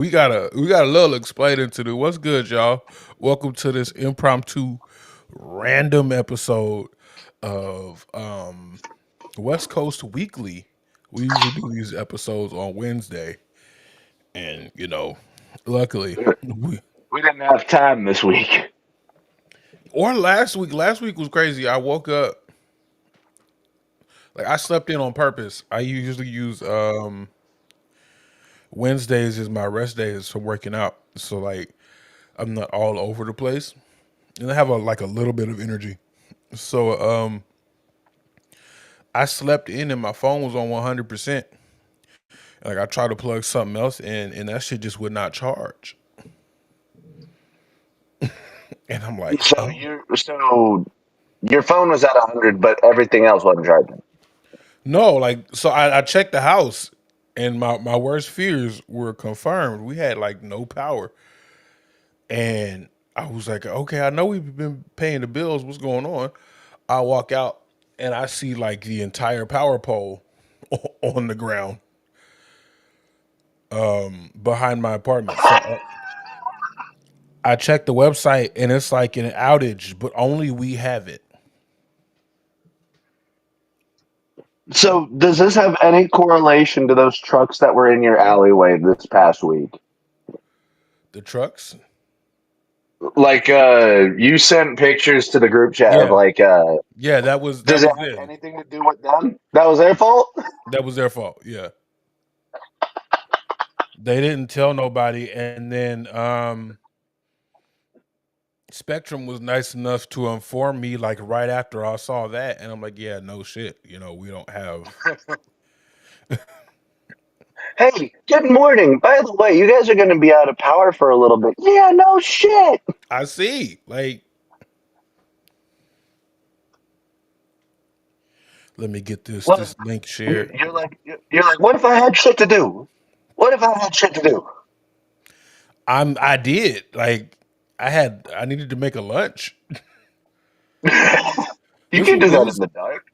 We got a little explaining to do. What's good, y'all? Welcome to this impromptu random episode of West Coast Weekly. We usually do these episodes on Wednesday, and luckily we We didn't have time this week. or last week. Last week was crazy. I woke up like I slept in on purpose. I usually use Wednesdays is my rest days for working out. So like I'm not all over the place. And I have a little bit of energy. So I slept in and my phone was on 100%. Like I tried to plug something else in and that shit just would not charge. And I'm like, So oh your phone was at 100, but everything else wasn't charging. no, like so I checked the house and my worst fears were confirmed. We had like no power. And I was like, okay, I know we've been paying the bills. What's going on? I walk out and I see like the entire power pole on the ground behind my apartment. So I checked the website and it's like an outage, but only we have it. So does this have any correlation to those trucks that were in your alleyway this past week? The trucks? Like you sent pictures to the group chat of Yeah. like Yeah, that does it was have them. anything to do with them? That was their fault? That was their fault. Yeah. They didn't tell nobody and then Spectrum was nice enough to inform me like right after I saw that and I'm like, yeah, no shit. We don't have. Hey, good morning. By the way, you guys are going to be out of power for a little bit. Yeah, no shit. I see. Like let me get this What link shared. you're like what if I had shit to do? What if I had shit to do? I did. Like I needed to make a lunch. You This can was do it that in was the dark.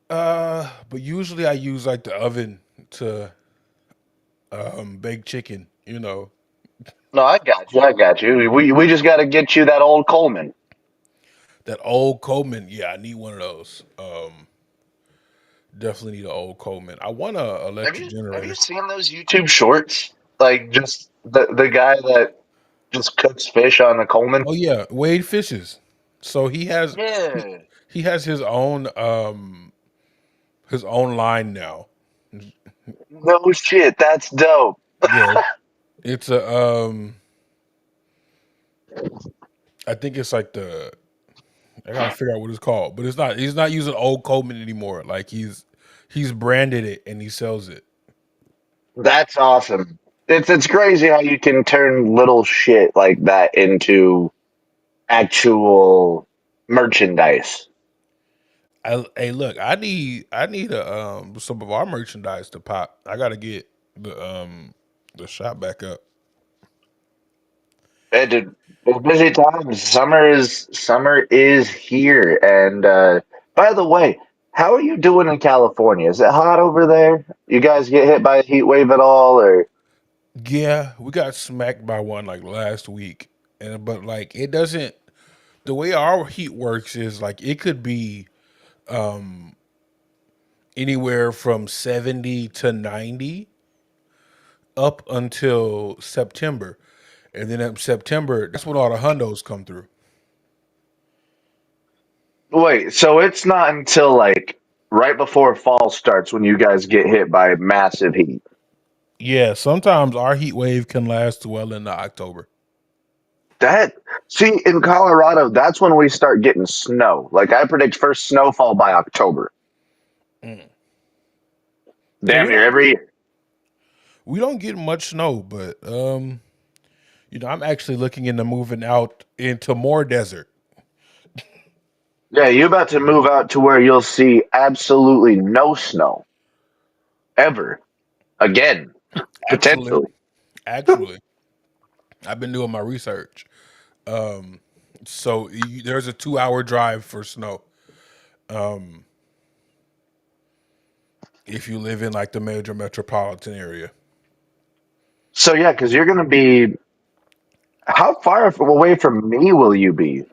but usually I use like the oven to bake chicken. No, I got you. I got you. We just got to get you that old Coleman. That old Coleman, yeah, I need one of those. Definitely need an old Coleman. I want a electric Have you generator. seen those YouTube shorts? Like just the guy that just cooks fish on the Coleman. Oh yeah, Wade Fishes. So he has he, Yeah. he has his own line now. No shit. That's dope. Yeah. It's a I think it's like the I gotta figure out what it's called, but he's not using old Coleman anymore. Like he's branded it and he sells it. That's awesome. It's crazy how you can turn little shit like that into actual merchandise. Hey, look, I need a some of our merchandise to pop. I gotta get the shop back up. It's busy times. Summer is here. And by the way, how are you doing in California? Is it hot over there? You guys get hit by a heat wave at all, or Yeah, we got smacked by one like last week, and but like it doesn't. The way our heat works is like it could be anywhere from 70 to 90 up until September, and then in September that's when all the hundos come through. wait? So it's not until like right before fall starts when you guys get hit by massive heat. Yeah, sometimes our heat wave can last well into October. That see in Colorado, that's when we start getting snow. Like I predict first snowfall by October. Yeah, Damn near every year. we don't get much snow, but I'm actually looking into moving out into more desert. Yeah, you're about to move out to where you'll see absolutely no snow ever again, Actually, potentially. actually, I've been doing my research. So there's a 2 hour drive for snow if you live in like the major metropolitan area. So yeah, because you're gonna be how far away from me will you be?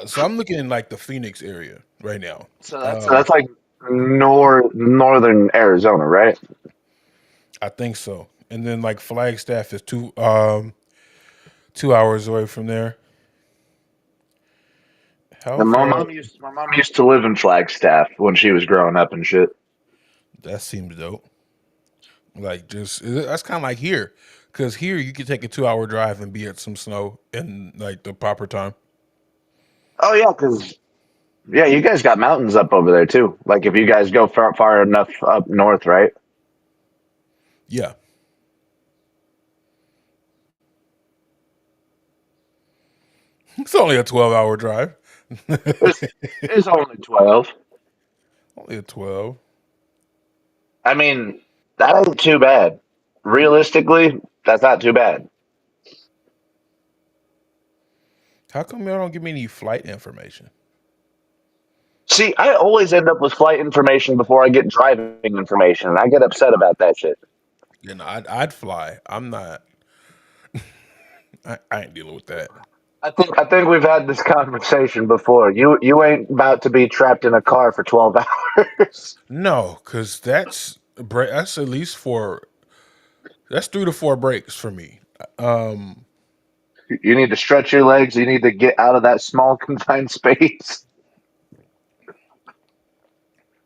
So I'm looking in like the Phoenix area right now. So that's like northern Arizona, right? I think so. And then like Flagstaff is 2 hours away from there. How And far? my mom used to live in Flagstaff when she was growing up and shit. That seems dope. Like just that's kind of like here, because here you can take a 2 hour drive and be at some snow in like the proper time. Oh yeah, because yeah, you guys got mountains up over there too. Like if you guys go far enough up north, right? Yeah, it's only a 12 hour drive. It's, it's only 12. Only a 12. I mean, that ain't too bad. Realistically, that's not too bad. How come y'all don't give me any flight information? See, I always end up with flight information before I get driving information, and I get upset about that shit. You know, I'd fly. I'm not. I ain't dealing with that. I think we've had this conversation before. You ain't about to be trapped in a car for 12 hours. No, because that's at least four. That's 3 to 4 breaks for me. Um, You need to stretch your legs. You need to get out of that small confined space.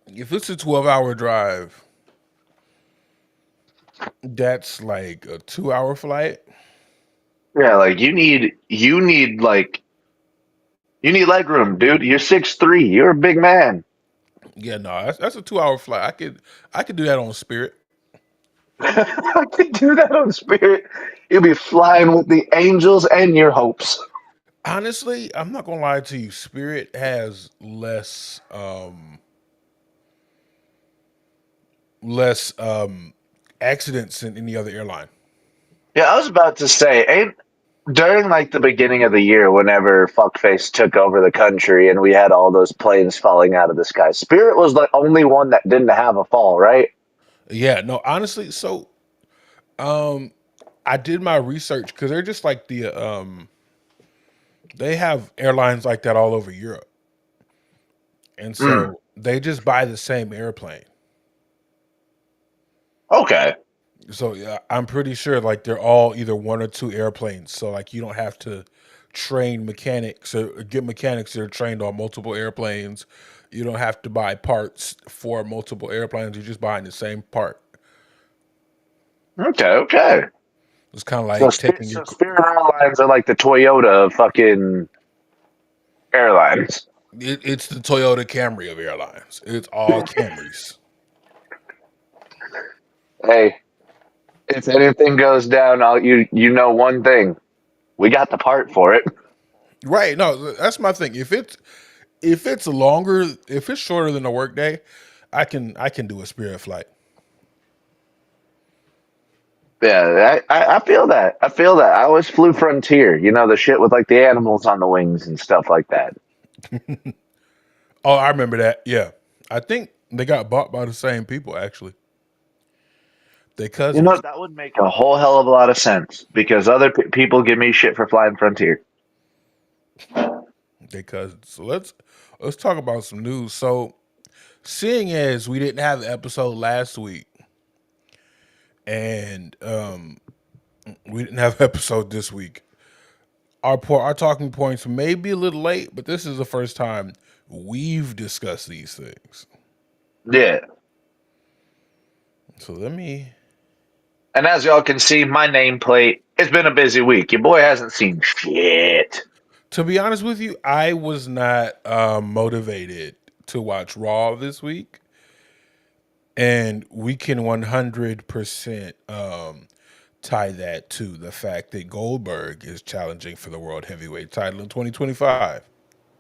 if it's a 12 hour drive, that's like a 2 hour flight. Yeah, like you need leg room, dude. You're 6'3". You're a big man. Yeah, no, that's a 2 hour flight. I could do that on Spirit. I could do that on Spirit. You'll be flying with the angels and your hopes. Honestly, I'm not gonna lie to you. Spirit has less accidents than any other airline. Yeah, I was about to say, ain't during like the beginning of the year, whenever fuckface took over the country and we had all those planes falling out of the sky, Spirit was the only one that didn't have a fall, right? Yeah, no, honestly, so um I did my research because they're just like they have airlines like that all over Europe. And Mm, so they just buy the same airplane. okay. So yeah, I'm pretty sure like they're all either one or two airplanes. So like you don't have to train mechanics or get mechanics that are trained on multiple airplanes. You don't have to buy parts for multiple airplanes. You're just buying the same part. Okay, okay. It's kind of So, like taking your. Spirit Airlines are like the Toyota of fucking airlines. It's the Toyota Camry of airlines. It's all Camrys. Hey, if anything goes down, you know one thing: we got the part for it. Right. No, that's my thing. If it's longer, if it's shorter than a workday, I can do a Spirit flight. Yeah, I feel that. I feel that. I always flew Frontier. You know the shit with like the animals on the wings and stuff like that. Oh, I remember that. Yeah, I think they got bought by the same people. Actually, they You know cousins. that would make a whole hell of a lot of sense because other people give me shit for flying Frontier. They cousins. So let's talk about some news. So, seeing as we didn't have the episode last week, and we didn't have an episode this week, our talking points may be a little late, but this is the first time we've discussed these things. Yeah, So let me. and as y'all can see, my nameplate. It's been a busy week. Your boy hasn't seen shit. To be honest with you, I was not motivated to watch Raw this week, and we can 100% tie that to the fact that Goldberg is challenging for the World Heavyweight title in 2025.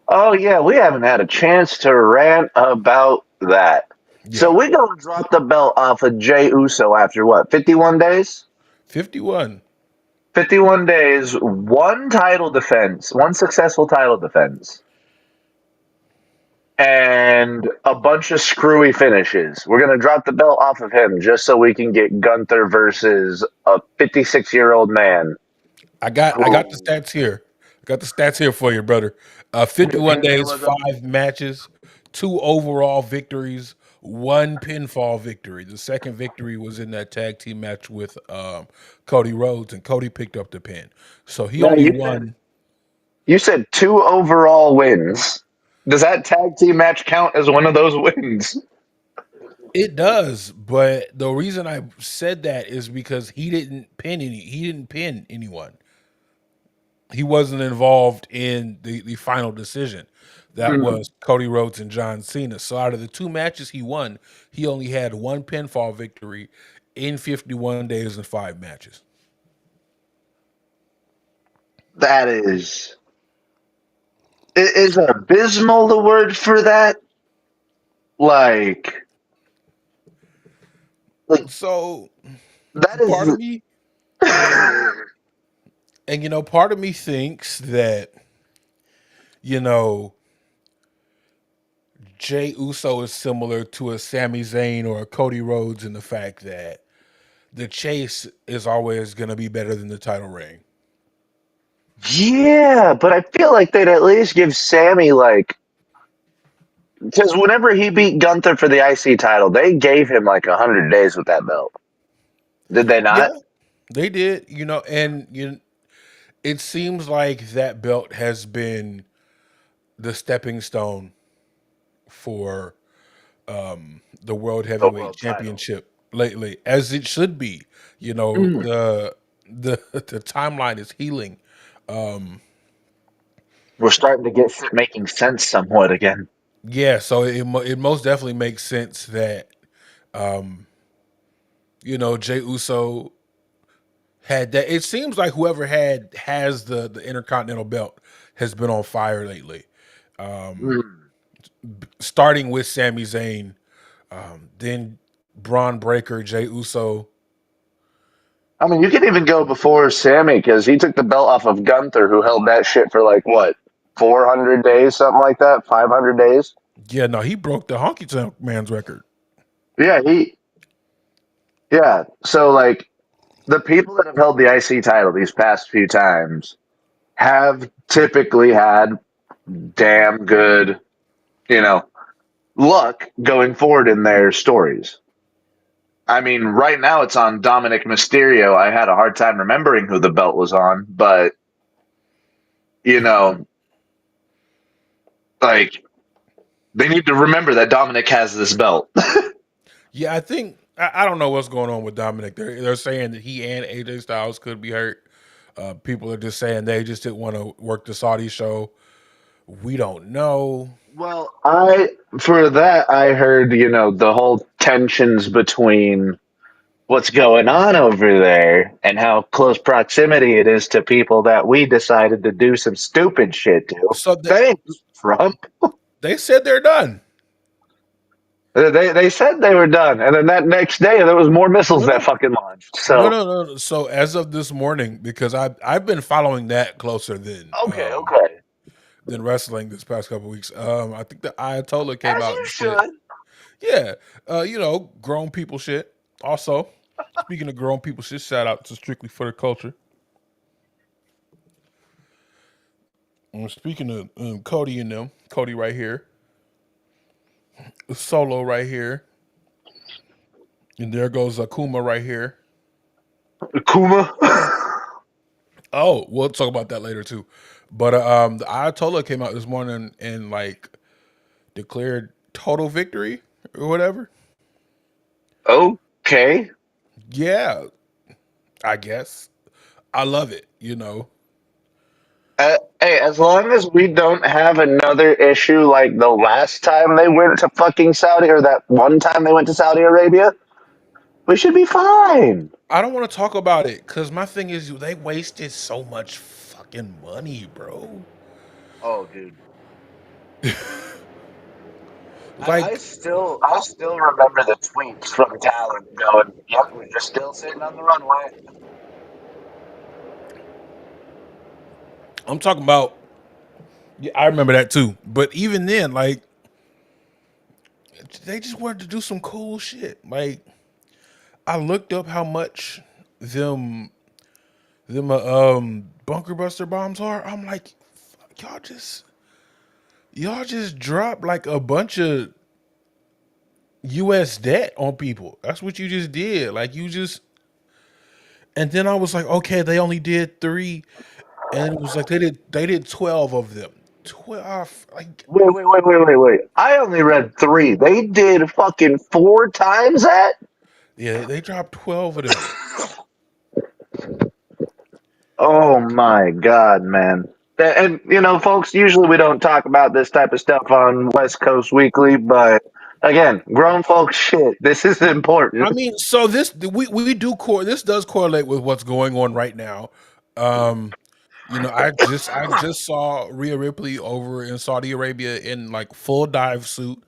Oh yeah, we haven't had a chance to rant about that. So Yeah, we gonna drop the belt off of Jay Uso after what? 51 days. 51. 51 days, one title defense, one successful title defense. and a bunch of screwy finishes. We're gonna drop the belt off of him just so we can get Gunther versus a 56-year-old man I got the who stats here. I got the stats here for you, brother. 51 hit days, was a 5 matches, 2 overall victories, 1 pinfall victory. The second victory was in that tag team match with Cody Rhodes, and Cody picked up the pin. So he no. only won. You said two overall wins. Does that tag team match count as one of those wins? It does, but the reason I said that is because he didn't pin anyone. He wasn't involved in the final decision. That Mm, was Cody Rhodes and John Cena. So out of the 2 matches he won, he only had 1 pinfall victory in 51 days and 5 matches. that is abysmal the word for that? Like like So that part of is me, and part of me thinks that you know Jay Uso is similar to a Sami Zayn or a Cody Rhodes in the fact that the chase is always going to be better than the title reign. yeah, but I feel like they'd at least give Sammy like because whenever he beat Gunther for the IC title, they gave him like 100 days with that belt. Did they not? Yeah, they did, and it seems like that belt has been the stepping stone for the World The Heavyweight world title. Championship lately, as it should be. Mm. The timeline is healing. We're starting to get shit making sense somewhat again. Yeah, so it most definitely makes sense that Jay Uso had that. It seems like whoever has the Intercontinental belt has been on fire lately. Mm. Starting with Sami Zayn, then Braun Breaker, Jay Uso. I mean, you can even go before Sammy because he took the belt off of Gunther, who held that shit for like what, 400 days, something like that, 500 days. Yeah, no, he broke the Honky Tonk Man's record. Yeah, yeah. So like the people that have held the IC title these past few times have typically had damn good, you know, luck going forward in their stories. I mean, right now it's on Dominic Mysterio. I had a hard time remembering who the belt was on, but you know, like they need to remember that Dominic has this belt. Yeah, I think I don't know what's going on with Dominic. They're saying that he and AJ Styles could be hurt. People are just saying they just didn't want to work the Saudi show. We don't know. Well, I for that I heard, the whole tensions between what's going on over there and how close proximity it is to people that we decided to do some stupid shit to. So Thanks, Trump. they said they're done. They said they were done, and then that next day there was more missiles No, that no, fucking launched. no, So no, no. So as of this morning, because I've been following that closer okay, okay, than wrestling this past couple weeks. I think the Ayatollah came as out you and said, should. yeah, grown people shit. Also, speaking of grown people shit, shout out to Strictly for the Culture. And speaking of Cody and them, Cody right here, Solo right here, and there goes Akuma right here. Kuma. Oh, we'll talk about that later too. But the Ayatollah came out this morning and like declared total victory or whatever. Okay. Yeah, I guess I love it. Hey, as long as we don't have another issue like the last time they went to fucking Saudi, or that one time they went to Saudi Arabia, we should be fine. I don't want to talk about it because my thing is they wasted so much fucking money, bro. Oh, dude. Like I still remember the tweets from Talon going, "Yep, we're just still sitting on the runway." I'm talking about, yeah, I remember that too. But even then, like they just wanted to do some cool shit. Like I looked up how much them them bunker buster bombs are. I'm like, fuck, y'all just dropped like a bunch of U.S. debt on people. That's what you just did. Like you just, and then I was like, okay, they only did three, and it was like they did 12 of them. 12, like Wait. I only read three. They did fucking four times that? yeah, they dropped 12 of them. Oh my God, man. And, folks, usually we don't talk about this type of stuff on West Coast Weekly, but again, grown folks shit. This is important. I mean, so this we do this does correlate with what's going on right now. Um, I just saw Rhea Ripley over in Saudi Arabia in like full dive suit.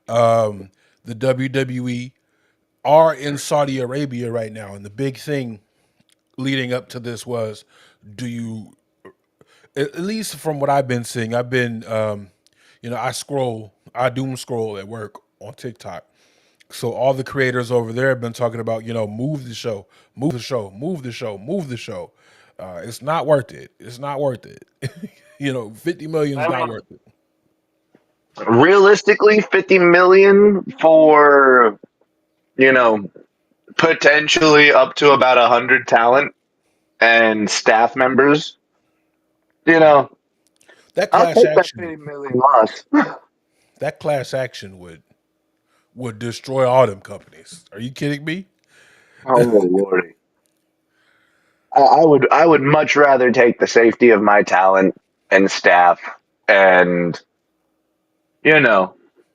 The WWE are in Saudi Arabia right now, and the big thing leading up to this was, do you, at least from what I've been seeing, I doom scroll at work on TikTok. So all the creators over there have been talking about, move the show, move the show, move the show, move the show. It's not worth it. It's not worth it. 50 million is I not mean, worth it. realistically, 50 million for, you know, potentially up to about 100 talent and staff members, you know, That I'll class take that action, 50 million loss. that class action would destroy all them companies. Are you kidding me? Oh, Lordy. I would much rather take the safety of my talent and staff and, you know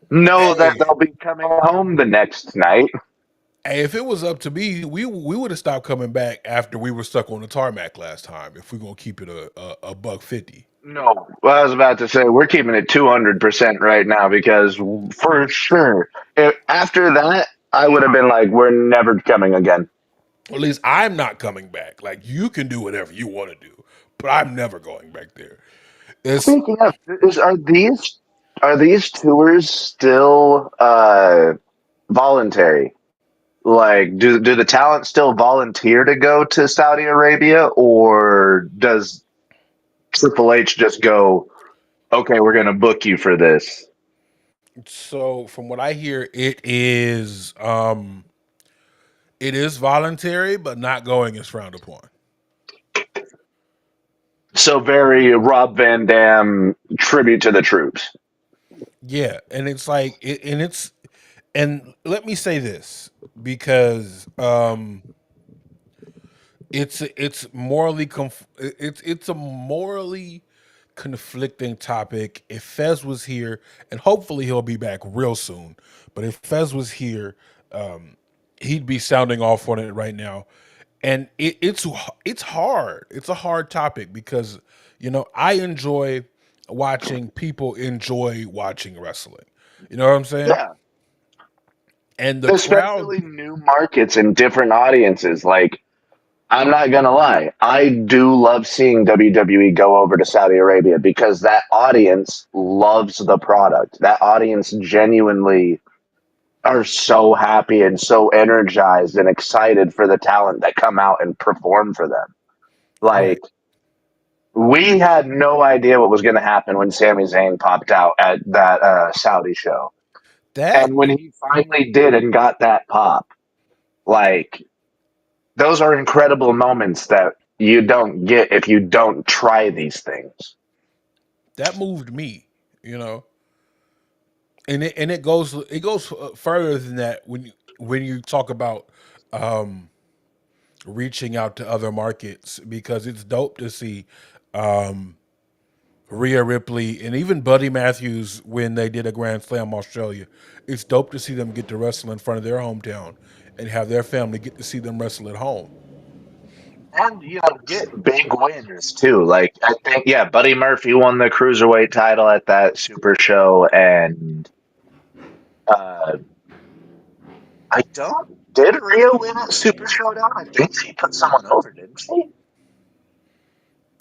that Hey, they'll be coming home the next night. hey, if it was up to me, we would have stopped coming back after we were stuck on the tarmac last time. If we're gonna keep it a buck 50. No, well, I was about to say we're keeping it 200% right now because for sure, after that, I would have been like, we're never coming again. Or at least I'm not coming back. Like you can do whatever you want to do, but I'm never going back there. It's Speaking of, are these tours still voluntary? Like, do the talent still volunteer to go to Saudi Arabia, or does Triple H just go, okay, we're gonna book you for this? so from what I hear, it is voluntary, but not going is frowned upon. So very Rob Van Dam tribute to the troops. Yeah, and it's like and let me say this because it's a morally conflicting topic. If Fez was here, and hopefully he'll be back real soon, but if Fez was here, he'd be sounding off on it right now. And it's hard. It's a hard topic because I enjoy watching people enjoy watching wrestling. You know what I'm saying? Yeah, And the crowd, especially new markets and different audiences. Like, I'm not gonna lie, I do love seeing WWE go over to Saudi Arabia because that audience loves the product. That audience genuinely are so happy and so energized and excited for the talent that come out and perform for them. Like, right? we had no idea what was going to happen when Sami Zayn popped out at that Saudi show. That And when he finally did and got that pop, like, those are incredible moments that you don't get if you don't try these things. that moved me. You know, and it goes further than that when you talk about um, reaching out to other markets because it's dope to see Rhea Ripley and even Buddy Matthews when they did a Grand Slam Australia. It's dope to see them get to wrestle in front of their hometown and have their family get to see them wrestle at home. And, get big wins too. Like, I think, yeah, Buddy Murphy won the Cruiserweight title at that Super Show. And uh, I don't. Did Rhea win at Super Showdown? I think she put someone over, didn't she?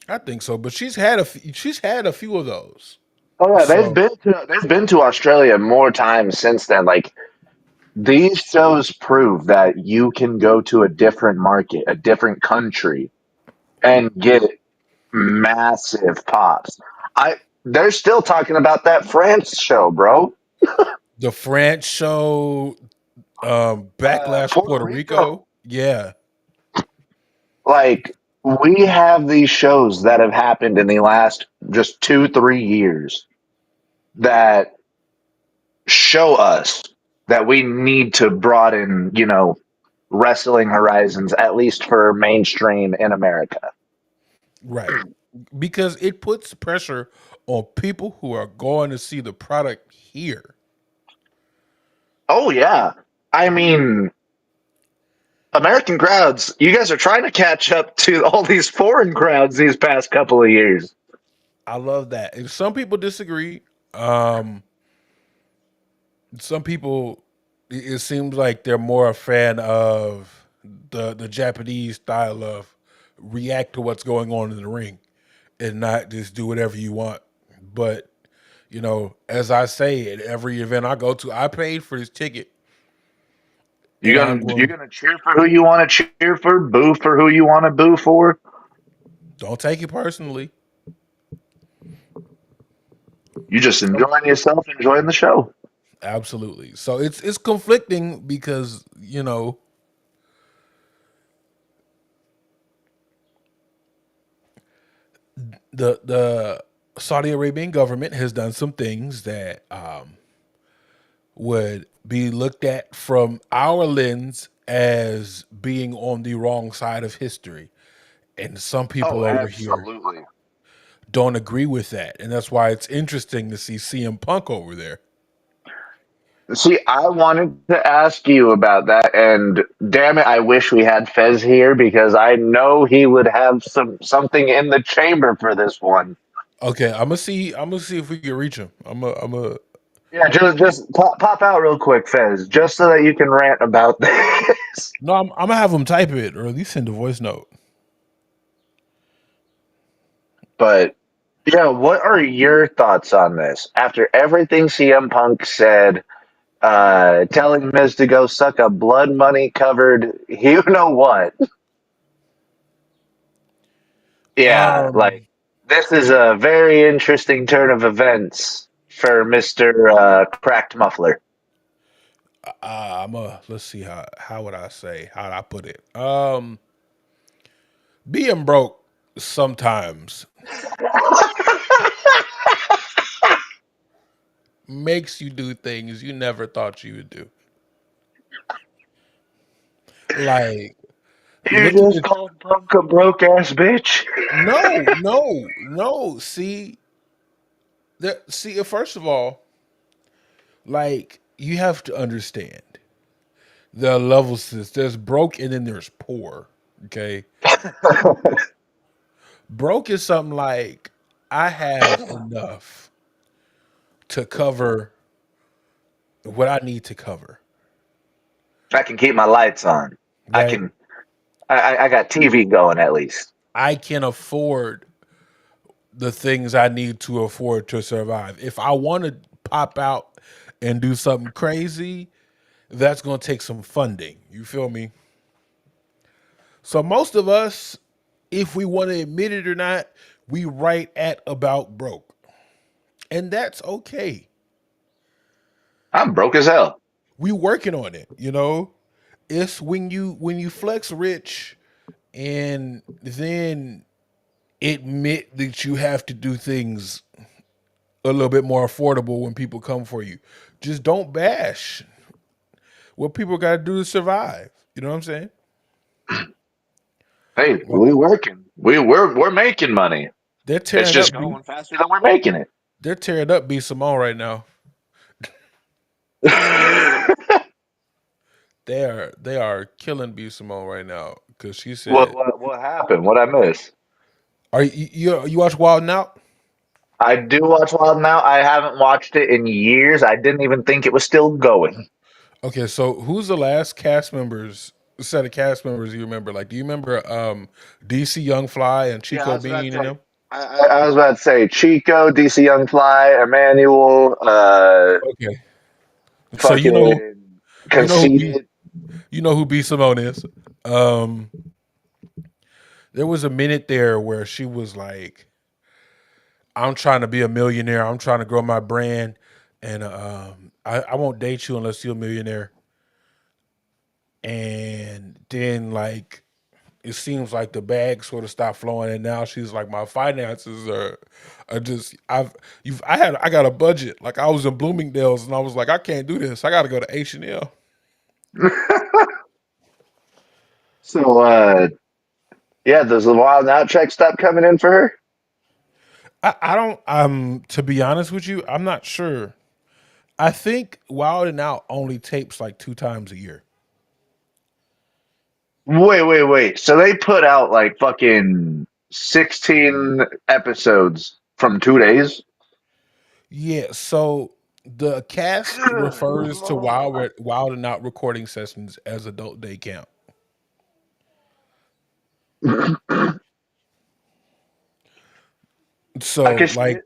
I think so, but she's had a few of those. Oh yeah, So they've been to Australia more times since then. Like these shows prove that you can go to a different market, a different country, and get massive pops. I They're still talking about that France show, bro. the French show, Backlash Puerto Puerto Rico, Rico. yeah, Like we have these shows that have happened in the last just 2, 3 years that show us that we need to broaden, wrestling horizons, at least for mainstream in America. right. Because it puts pressure on people who are going to see the product here. Oh yeah. I mean, American crowds, you guys are trying to catch up to all these foreign crowds these past couple of years. I love that. And some people disagree. Um, some people, it seems like they're more a fan of the Japanese style of react to what's going on in the ring and not just do whatever you want. But as I say at every event I go to, I paid for this ticket, and I'm You're going. gonna cheer for who you want to cheer for, boo for who you want to boo for. Don't take it personally. You just enjoying yourself, enjoying the show. Absolutely. So it's conflicting because the Saudi Arabian government has done some things that would be looked at from our lens as being on the wrong side of history. And some Oh, people over here absolutely. don't agree with that. And that's why it's interesting to see CM Punk over there. See, I wanted to ask you about that, and damn it, I wish we had Fez here because I know he would have something in the chamber for this one. Okay, I'm gonna see if we can reach him. I'm a Yeah, just pop out real quick, Fez, just so that you can rant about this. no, I'm gonna have him type it or at least send a voice note. But yeah, what are your thoughts on this? After everything CM Punk said, telling Miz to go suck a blood money covered, you know what? Yeah, like Um this is a very interesting turn of events for Mister Cracked Muffler. I'm a let's see how would I say how would I put it? Being broke sometimes makes you do things you never thought you would do. Like You looking just at called Punk a broke ass bitch. no. See, first of all, like you have to understand the levels to this. There's broke and then there's poor. Okay, broke is something like I have enough to cover what I need to cover. I can keep my lights on. I Right, can. I got TV going at least. I can afford the things I need to afford to survive. If I want to pop out and do something crazy, that's going to take some funding. You feel me? So most of us, if we want to admit it or not, we right at about broke. And that's okay. I'm broke as hell. We working on it. It's when you flex rich and then admit that you have to do things a little bit more affordable when people come for you. Just don't bash what people got to do to survive. You know what I'm saying? Hey, Well, we working. We're making money. they're It's tearing just up B. going faster than we're making it. They're tearing up B Simone right now. They are killing B Simone right now because she said, What happened? What I miss? "Are you watch Wild 'N Out?" I do watch Wild Now. I haven't watched it in years. I didn't even think it was still going. Okay, so who's the last set of cast members you remember? Like, do you remember DC Young Fly and Yeah, Chico that's what I'd Bean and say. them? I was about to say Chico, DC Young Fly, Emmanuel, Okay. So fucking you know who B Conceited. you know who B Simone is. Um, there was a minute there where she was like, "I'm trying to be a millionaire. I'm trying to grow my brand, and I won't date you unless you're a millionaire." And then like it seems like the bag sort of stopped flowing, and now she's like, my finances are just I got a budget. Like I was in Bloomingdale's, and I was like, I can't do this. I got to go to H&M. So, yeah, does the Wild Out check stop coming in for her? I don't. To be honest with you, I'm not sure. I think Wild and Out only tapes like 2 times a year. Wait. So they put out like fucking 16 episodes from 2 days? Yeah. So the cast Good refers to Lord. Wild and Out recording sessions as adult day camp. I So can see like, it.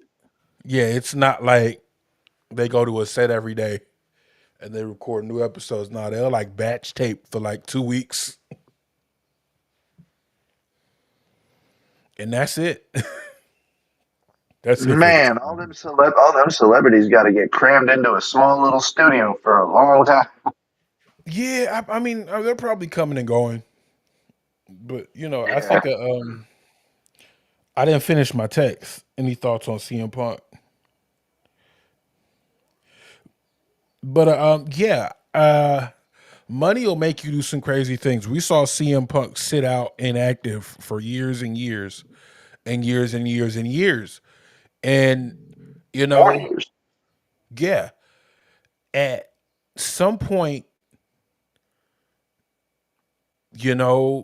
yeah, it's not like they go to a set every day and they record new episodes. No, they'll like batch tape for like 2 weeks, and that's it. That's it for the Man, season. all them celebrities got to get crammed into a small little studio for a long time. Yeah, I mean, they're probably coming and going, but I Yeah. think I didn't finish my text. Any thoughts on CM Punk? But yeah, money will make you do some crazy things. We saw CM Punk sit out inactive for years and years and years and years and years, and you More know, years. yeah, at some point,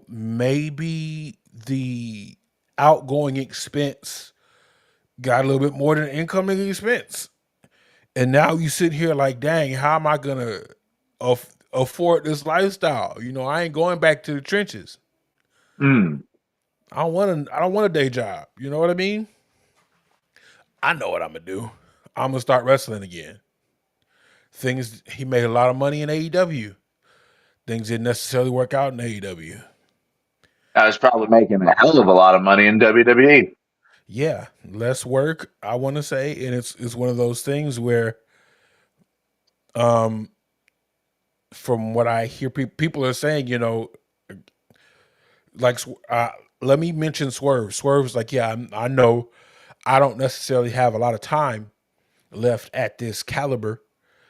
maybe the outgoing expense got a little bit more than the incoming expense. And now you sit here like, dang, how am I gonna afford this lifestyle? I ain't going back to the trenches. Mm. I don't want a day job. You know what I mean? I know what I'm gonna do. I'm gonna start wrestling again. Things he made a lot of money in AEW. Things didn't necessarily work out in AEW. I was probably making a hell of a lot of money in WWE. Yeah, less work, I want to say, and it's one of those things where, um, from what I hear, people are saying, like, let me mention Swerve. Swerve's like, yeah, I know, I don't necessarily have a lot of time left at this caliber.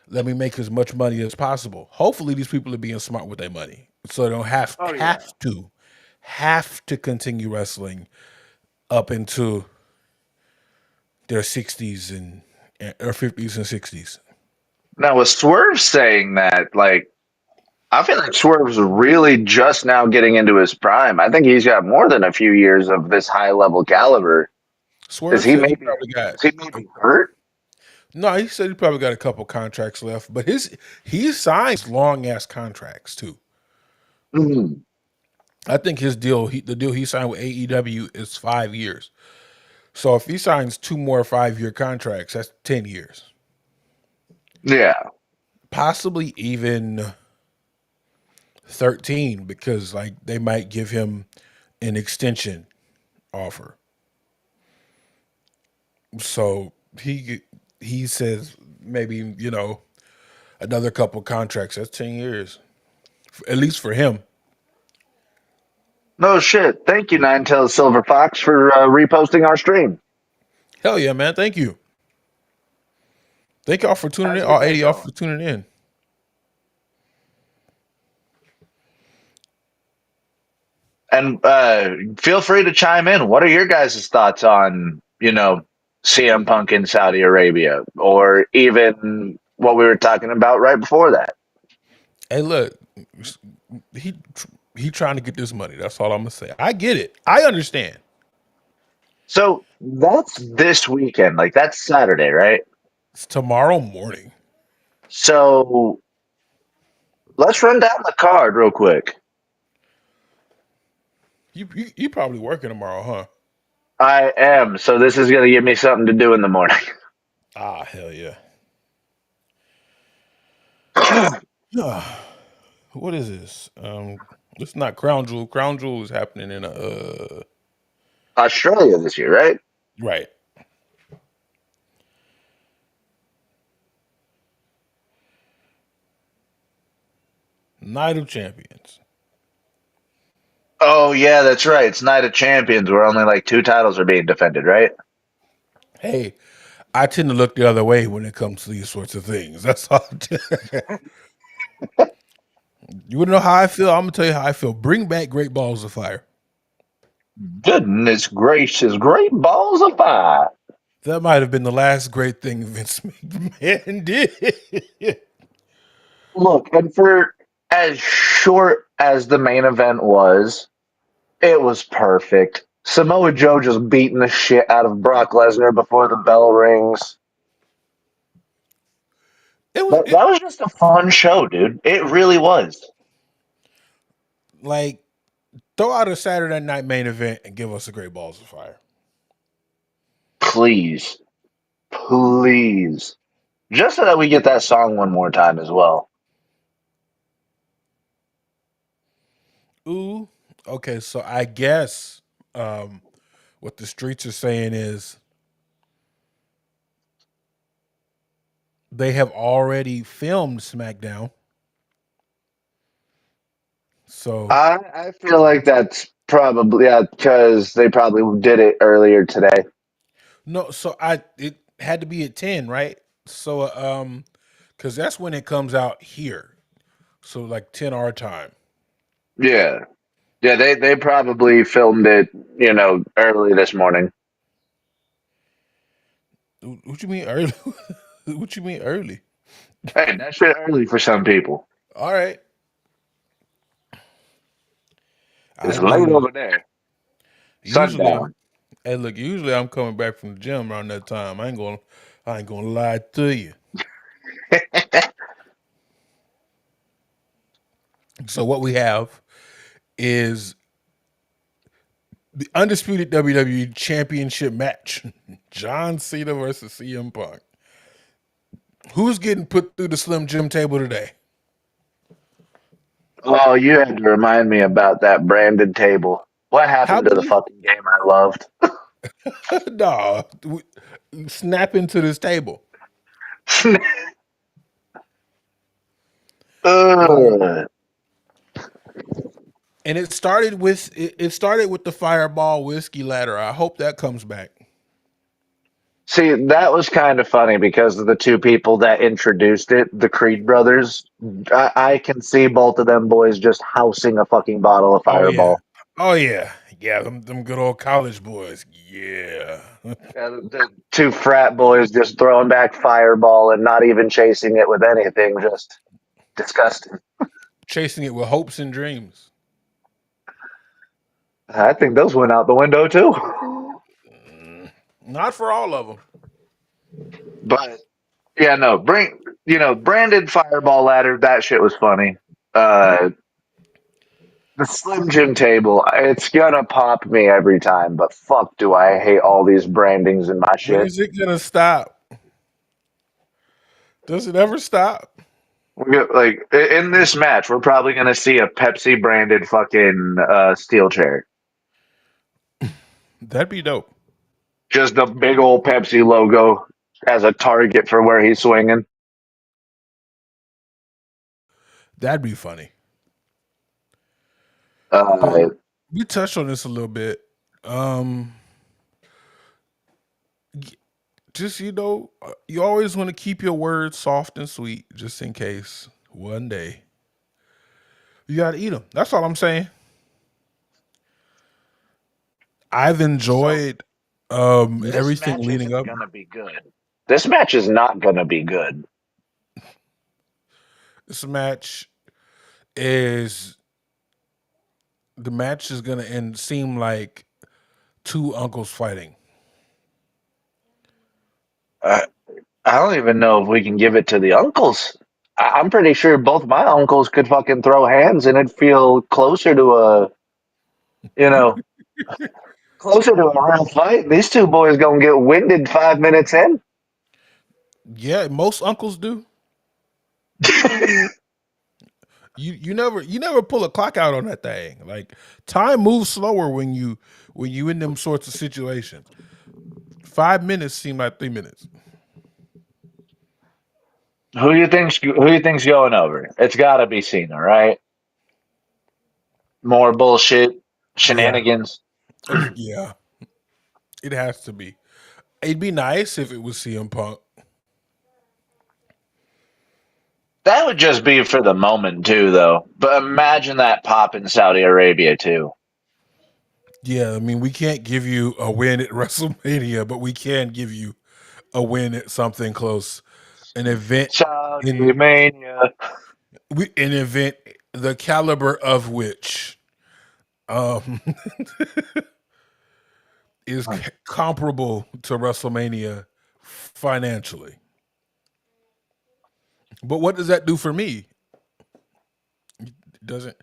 Let me make as much money as possible. Hopefully, these people are being smart with their money, so they don't Oh yeah. have to continue wrestling up into their 60s and or 50s and 60s. Now with Swerve saying that, like, I feel like Swerve's really just now getting into his prime. I think he's got more than a few years of this high level caliber. Is Swerve he said he maybe probably got is he maybe hurt? no. He said he probably got a couple contracts left, but he signs long ass contracts too. Mm. I think the deal he signed with AEW is 5 years. So if he signs two more 5 year contracts, that's 10 years, Yeah. possibly even 13, because like they might give him an extension offer. So he says maybe another couple contracts. That's 10 years, at least for him. No shit. Thank you, Nine Tails Silver Fox, for reposting our stream. Hell yeah, man! Thank you, thank y'all for tuning How's in. your All day 80 y'all going? for tuning in. And feel free to chime in. What are your guys' thoughts on, CM Punk in Saudi Arabia, or even what we were talking about right before that? Hey, look, he he trying to get this money. That's all I'm gonna say. I get it. I understand. So that's this weekend. Like that's Saturday, right? It's tomorrow morning. So let's run down the card real quick. You probably working tomorrow, huh? I am. So this is going to give me something to do in the morning. Ah, hell yeah. What is this? It's not Crown Jewel. Crown Jewel is happening in a Australia this year, right? right. Night of Champions. Oh yeah, that's right. It's Night of Champions where only like two titles are being defended, right? Hey, I tend to look the other way when it comes to these sorts of things. That's all. You want to know how I feel? I'm gonna tell you how I feel. Bring back Great Balls of Fire. Goodness gracious, great balls of fire. That might have been the last great thing Vince McMahon did. Look, and for as short as the main event was, it was perfect. Samoa Joe just beating the shit out of Brock Lesnar before the bell rings. It was That was just a fun show, dude. It really was. like throw out a Saturday night main event and give us a Great Balls of Fire. Please, please. Just so that we get that song one more time as well. Ooh, okay. So I guess um, what the streets are saying is they have already filmed SmackDown. So I feel like that's probably, yeah, because they probably did it earlier today. no, so I it had to be at 10, right? So because that's when it comes out here. So like 10 our time. Yeah. Yeah, they probably filmed it, early this morning. What you mean early? What you mean early? Hey, that shit early for some people. All right. I It's late mean, over there. usually Sundown. I'm hey look, usually I'm coming back from the gym around that time. I ain't gonna lie to you. So what we have is the undisputed WWE championship match. John Cena versus CM Punk. Who's getting put through the Slim Jim table today? Oh, you had to remind me about that branded table. What How happened to the many? fucking game I loved? No, snap into this table. Um, Ugh. and it started with the Fireball whiskey ladder. I hope that comes back. See, that was kind of funny because of the two people that introduced it, the Creed brothers. I can see both of them boys just housing a fucking bottle of Oh yeah. Fireball. Oh yeah. Yeah, them good old college boys. Yeah. The two frat boys just throwing back Fireball and not even chasing it with anything. Just disgusting. Chasing it with hopes and dreams. I think those went out the window too. Mm, not for all of them. But yeah, no, branded Fireball ladder. That shit was funny. Uh, the Slim Jim table, it's gonna pop me every time, but fuck do I hate all these brandings in my When shit. is it gonna stop? Does it ever stop? Like in this match, we're probably gonna see a Pepsi branded fucking steel chair. That'd be dope. Just a big old Pepsi logo as a target for where he's swinging. That'd be funny. But Uh, we touched on this a little bit. Um, just you always want to keep your words soft and sweet, just in case one day you got to eat them. That's all I'm saying. I've so enjoyed this everything match leading isn't up. gonna be good. This match is not gonna be good. This match is the match is gonna end seem like two uncles fighting. Uh, I don't even know if we can give it to the uncles. I'm pretty sure both my uncles could fucking throw hands and it'd feel closer to a, you know, closer to a real fight. These two boys gonna get winded 5 minutes in. Yeah, most uncles do. You never pull a clock out on that thing. Like time moves slower when you in them sorts of situations. 5 minutes seem like 3 minutes. Who you think's going over? It's got to be Cena, right? More bullshit, Yeah, shenanigans. yeah, it has to be. It'd be nice if it was CM Punk. That would just be for the moment too, though. But imagine that pop in Saudi Arabia too. Yeah, I mean we can't give you a win at WrestleMania, but we can give you a win at something close. An event Saudi in Mania. an event the caliber of which um, is comparable to WrestleMania financially. But what does that do for me? It doesn't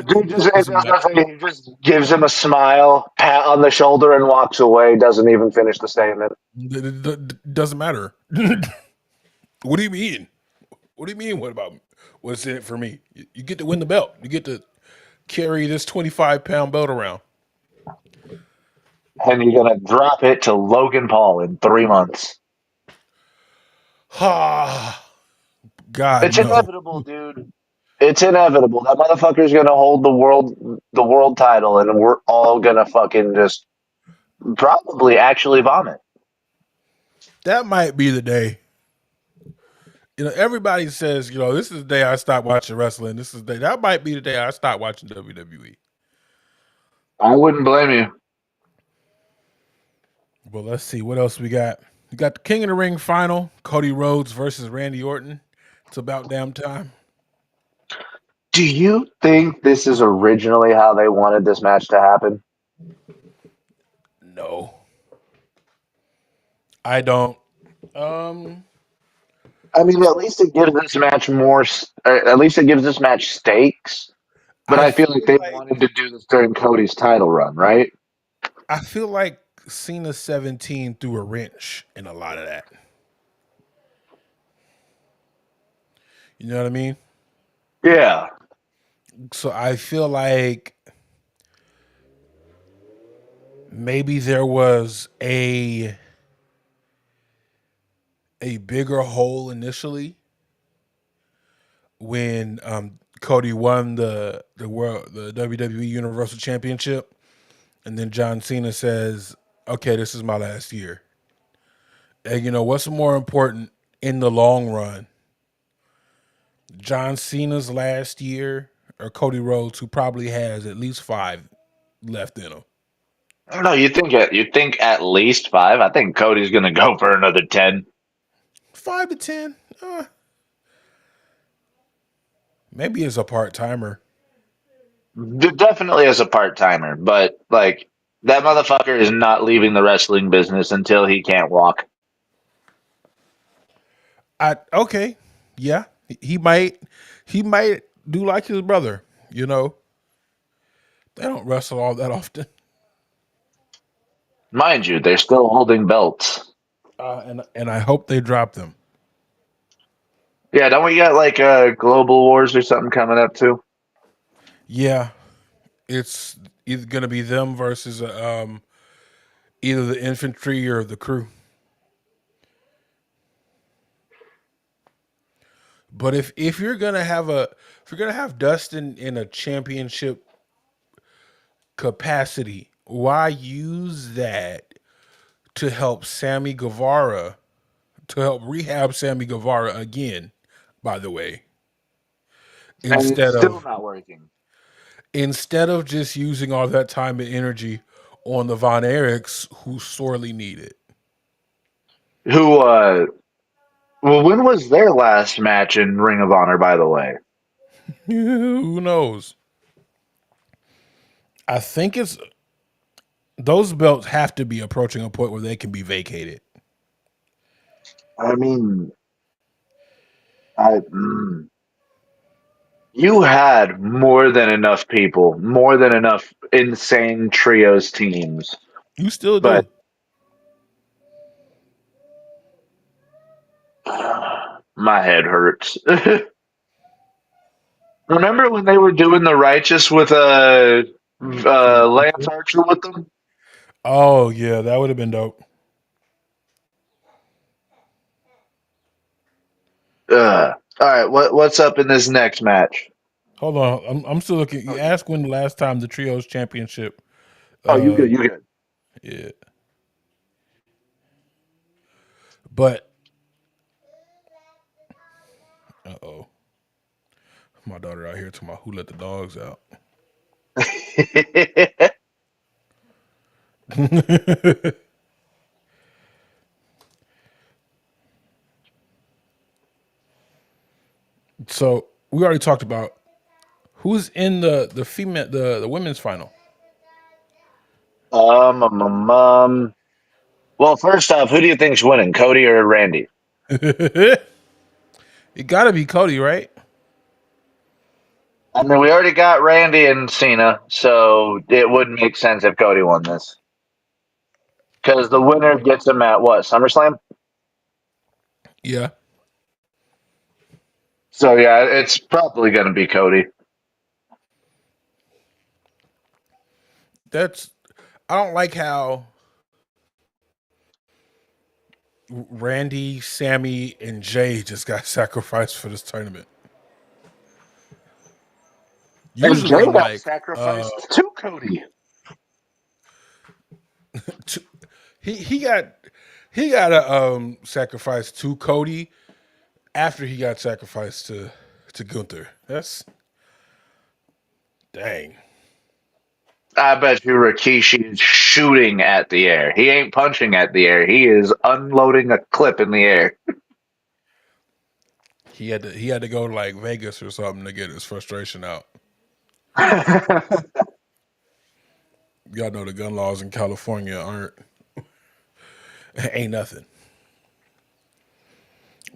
Dude just, it it doesn't does matter. nothing. He just gives him a smile, pat on the shoulder, and walks away. Doesn't even finish the statement. It doesn't matter. What do you mean? What do you mean? What about what's in it for me? You get to win the belt. You get to carry this 25-pound belt around. And you're gonna drop it to Logan Paul in 3 months. Ha! God It's no. inevitable, dude. It's inevitable. That motherfucker's gonna hold the world title, and we're all gonna fucking just probably actually vomit. That might be the day. Everybody says, this is the day I stopped watching wrestling. This is the day. That might be the day I stopped watching WWE. I wouldn't blame you. Well, let's see what else we got. We got the King of the Ring final: Cody Rhodes versus Randy Orton. It's about damn time. Do you think this is originally how they wanted this match to happen? No, I don't. Um, I mean, at least it gives this match at least it gives this match stakes. But I I feel like feel they like wanted to do this during Cody's title run, right? I feel like Cena 17 threw a wrench in a lot of that. You know what I mean? Yeah. So I feel like maybe there was a bigger hole initially when Cody won the WWE Universal Championship, and then John Cena says, "Okay, this is my last year." And what's more important in the long run, John Cena's last year or Cody Rhodes, who probably has at least five left in him? I don't know. You think at least five? I think Cody's gonna go for another 10. 5 to 10, maybe as a part timer. Definitely as a part timer, but like that motherfucker is not leaving the wrestling business until he can't walk. I okay, yeah, he might do like his brother. They don't wrestle all that often. Mind you, they're still holding belts. And I hope they drop them. Yeah, don't we got like Global Wars or something coming up too? Yeah, it's either going to be them versus either the infantry or the crew. But if you're gonna have Dustin in a championship capacity, why use that to help Sammy Guevara to help rehab Sammy Guevara again? By the way, And it's instead still of not working. just using all that time and energy on the Von Erichs who sorely need it. Who well, when was their last match in Ring of Honor, by the way? Who knows? I think it's those belts have to be approaching a point where they can be vacated. I mean, I mm, you had more than enough people, more than enough insane trios teams You still but do. my head hurts. Remember when they were doing the righteous with Lance Archer with them? Oh yeah, that would have been dope. All right, what's up in this next match? Hold on, I'm still looking. Oh, You asked when the last time the trios championship. you Uh, good? You good? yeah, but oh, my daughter out here talking about who let the dogs out. So we already talked about who's in the female the women's final. Um. Well, first off, who do you think's winning, Cody or Randy? It got to be Cody, right? I mean, we already got Randy and Cena, so it wouldn't make sense if Cody won this because the winner gets him at what, SummerSlam? Yeah, So yeah, it's probably going to be Cody. that's. I don't like how Randy, Sammy, and Jay just got sacrificed for this tournament. And Usually, Jay I'm got like, sacrificed to Cody. t- he got a sacrifice to Cody after he got sacrificed to Gunther. That's dang. I bet you Rikishi is shooting at the air. He ain't punching at the air. He is unloading a clip in the air. He had to go to like Vegas or something to get his frustration out. Y'all know the gun laws in California aren't ain't nothing.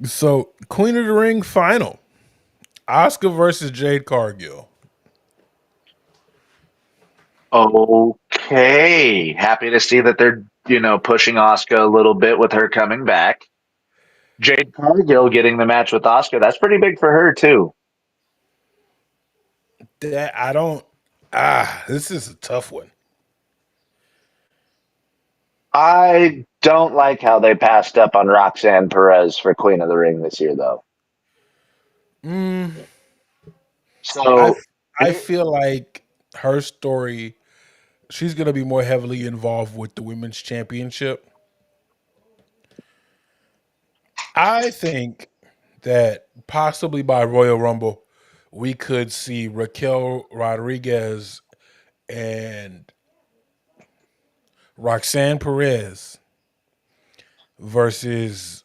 So Queen of the Ring final. Oscar versus Jade Cargill. Okay. Happy to see that they're, pushing Asuka a little bit with her coming back. Jade Cargill getting the match with Asuka. That's pretty big for her, too. That I don't this is a tough one. I don't like how they passed up on Roxanne Perez for Queen of the Ring this year, though. Mm, I So, I feel like her story, she's gonna be more heavily involved with the women's championship. I think that possibly by Royal Rumble, we could see Raquel Rodriguez and Roxanne Perez versus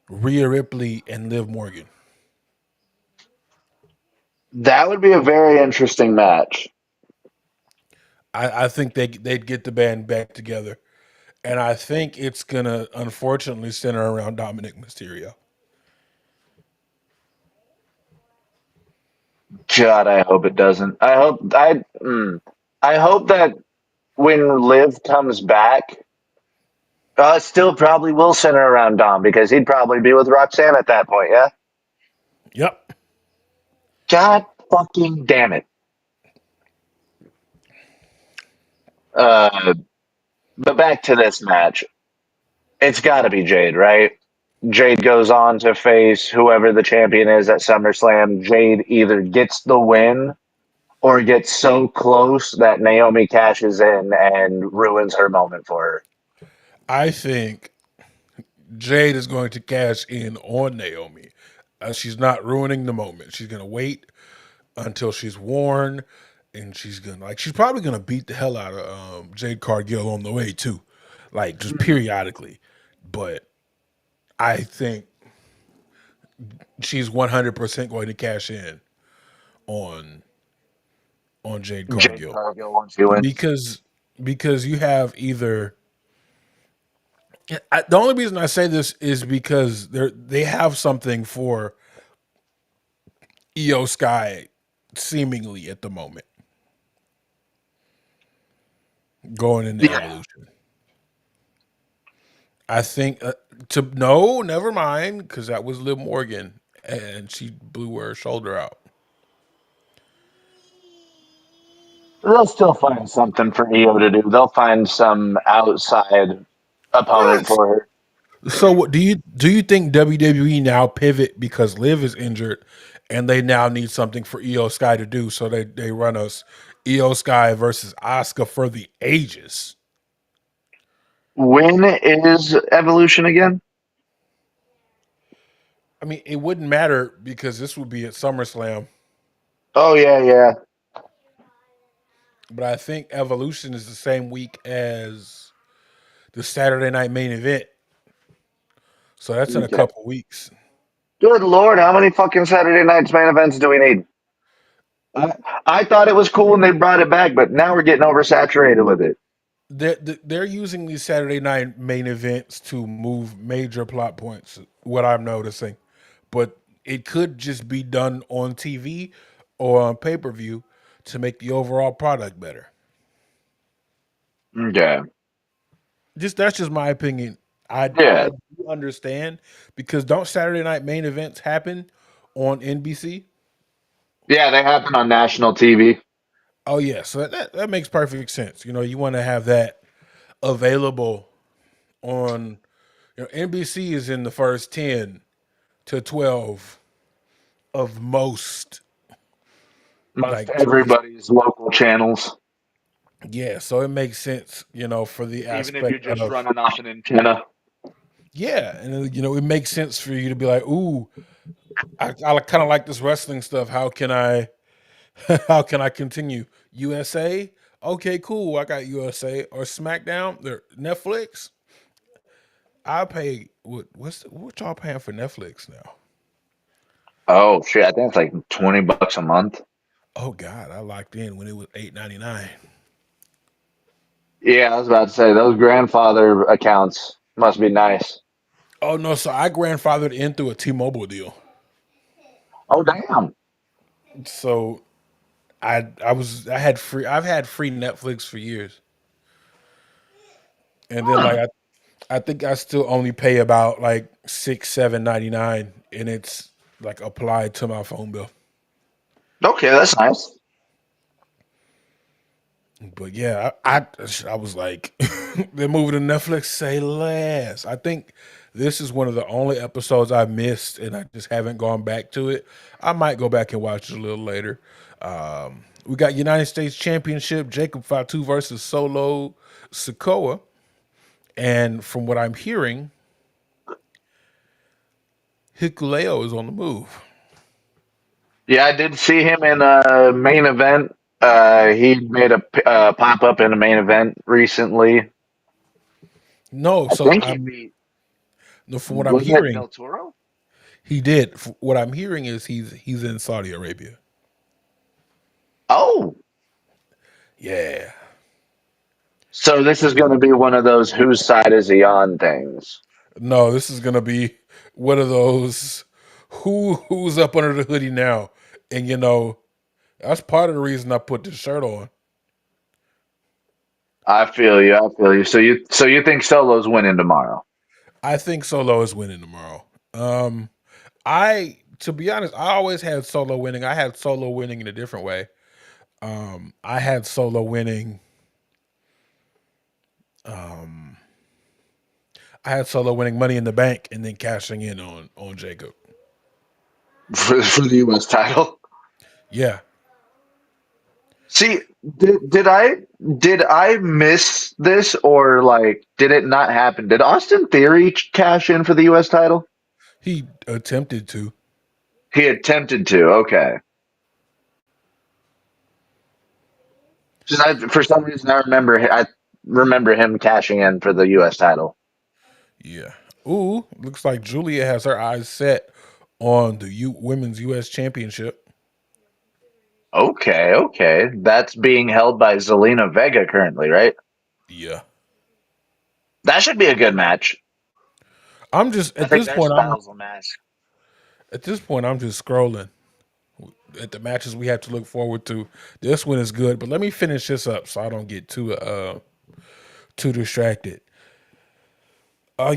Rhea Ripley and Liv Morgan. that would be a very interesting match. I think they'd get the band back together, and I think it's gonna unfortunately center around Dominic Mysterio. God, I hope it doesn't. I hope that when Liv comes back, it still probably will center around Dom because he'd probably be with Roxanne at that point. Yeah. Yep. God fucking damn it. Uh, but back to this match. It's got to be Jade, right? Jade goes on to face whoever the champion is at SummerSlam. Jade either gets the win or gets so close that Naomi cashes in and ruins her moment for her. I think Jade is going to cash in on Naomi. She's not ruining the moment. She's gonna wait until she's worn, and she's probably gonna beat the hell out of Jade Cargill on the way too, like just periodically. But I think she's 100% going to cash in on Jade Jade Cargill Cargill once she wins. because you have either. The only reason I say this is because they have something for Io Sky seemingly at the moment. going into Yeah. Evolution. I think to no, never mind, because that was Liv Morgan, and she blew her shoulder out. They'll still find something for EO to do. They'll find some outside opponent What? for her. So, what do you think WWE now pivot because Liv is injured, and they now need something for Io Sky to do? So they run us Io Sky versus Asuka for the ages. When is Evolution again? I mean, it wouldn't matter because this would be at SummerSlam, Oh yeah, yeah. but I think Evolution is the same week as the Saturday Night Main Event, so that's in a Okay. couple weeks. Good Lord, how many fucking Saturday nights main events do we need? I, I thought it was cool when they brought it back, but now we're getting oversaturated with it. They're using these Saturday Night Main Events to move major plot points. What I'm noticing, but it could just be done on TV or on pay per view to make the overall product better. Okay. Just that's just my opinion. I Yeah. do understand because don't Saturday Night Main Events happen on NBC? Yeah, they happen on national TV. Oh yeah, so that makes perfect sense. You know, you want to have that available on. NBC is in the first 10 to 12 of most, Most like TV. everybody's local channels. Yeah, so it makes sense, for the Even if you're aspect just of running off an antenna. yeah, and it makes sense for you to be like, ooh, I kind of like this wrestling stuff. How can I how can I continue? USA, okay, cool. I got USA or SmackDown, or Netflix. I pay what y'all paying for Netflix now? Oh shit, I think it's like $20 a month. Oh God, I locked in when it was $8.99. Yeah, I was about to say those grandfather accounts must be nice. Oh no, so I grandfathered in through a T-Mobile deal. Oh damn. So I've had free Netflix for years. And then Huh. I think I still only pay about like 6, 7.99, and it's like applied to my phone bill. Okay, that's nice. But yeah, I was like, they're moving to Netflix. Say less. I think this is one of the only episodes I missed, and I just haven't gone back to it. I might go back and watch it a little later. We got United States Championship: Jacob Fatu versus Solo Sikoa, and from what I'm hearing, Hikuleo is on the move. Yeah, I did see him in a main event. He made a pop up in a main event recently. No, I so think he I'm beat, no. From what I'm wasn't it hearing, Del Toro? he did. What I'm hearing is he's in Saudi Arabia. Oh, Yeah. so this is going to be one of those whose side is he on things. No, this is gonna be one of those who's up under the hoodie now, and that's part of the reason I put this shirt on. I feel you. I feel you. So you think Solo's winning tomorrow? I think Solo is winning tomorrow. I to be honest, I always had Solo winning. I had Solo winning in a different way. I had Solo winning. Um, I had Solo winning Money in the Bank and then cashing in on Jacob. For the U.S. title. Yeah. See, did I miss this or like did it not happen? Did Austin Theory cash in for the U.S. title? He attempted to. He attempted to. Okay. Just for some reason, I remember him cashing in for the U.S. title. Yeah. Ooh, looks like Julia has her eyes set on the women's U.S. Championship. Okay, okay, that's being held by Zelina Vega currently, right? Yeah. That should be a good match. I'm just I think their styles will match. at this point I'm just scrolling at the matches we have to look forward to. This one is good, but let me finish this up so I don't get too. too distracted.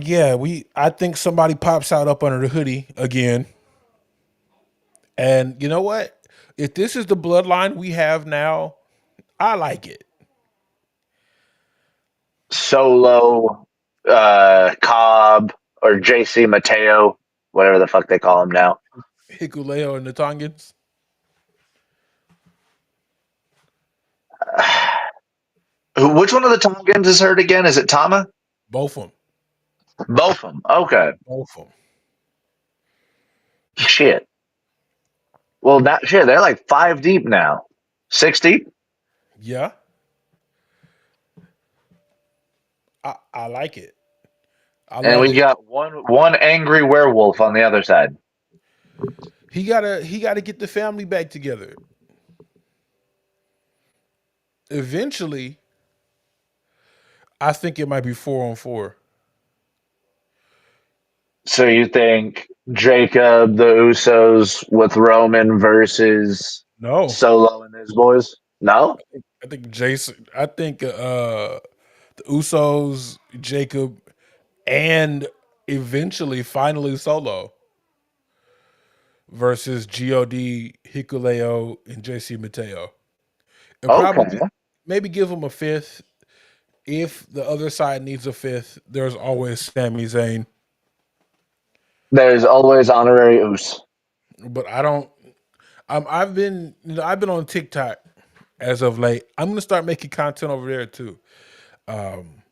Yeah, we. I think somebody pops out up under the hoodie again, and you know what? If this is the bloodline we have now, I like it. Solo, Cobb, or JC Mateo, whatever the fuck they call him now. Hikuleo and the Tongans, Which one of the Tongans is hurt again? Is it Tama? both of them, Both of them. Okay. both of them. Shit. Well, not shit. They're like five deep now, six deep, Yeah, I like it. I and love we it. got one angry werewolf on the other side. He gotta get the family back together. Eventually, I think it might be 4 on 4. So you think Jacob, the Usos with Roman versus No, Solo and his boys? No, I think Jason. I think the Usos, Jacob, and eventually, finally, Solo versus God, Hikuleo, and JC Mateo. And okay. probably maybe give them a fifth. If the other side needs a fifth, there's always Sami Zayn. There's always honorary Us. But I don't. I've been on TikTok as of late. I'm gonna start making content over there too. Um,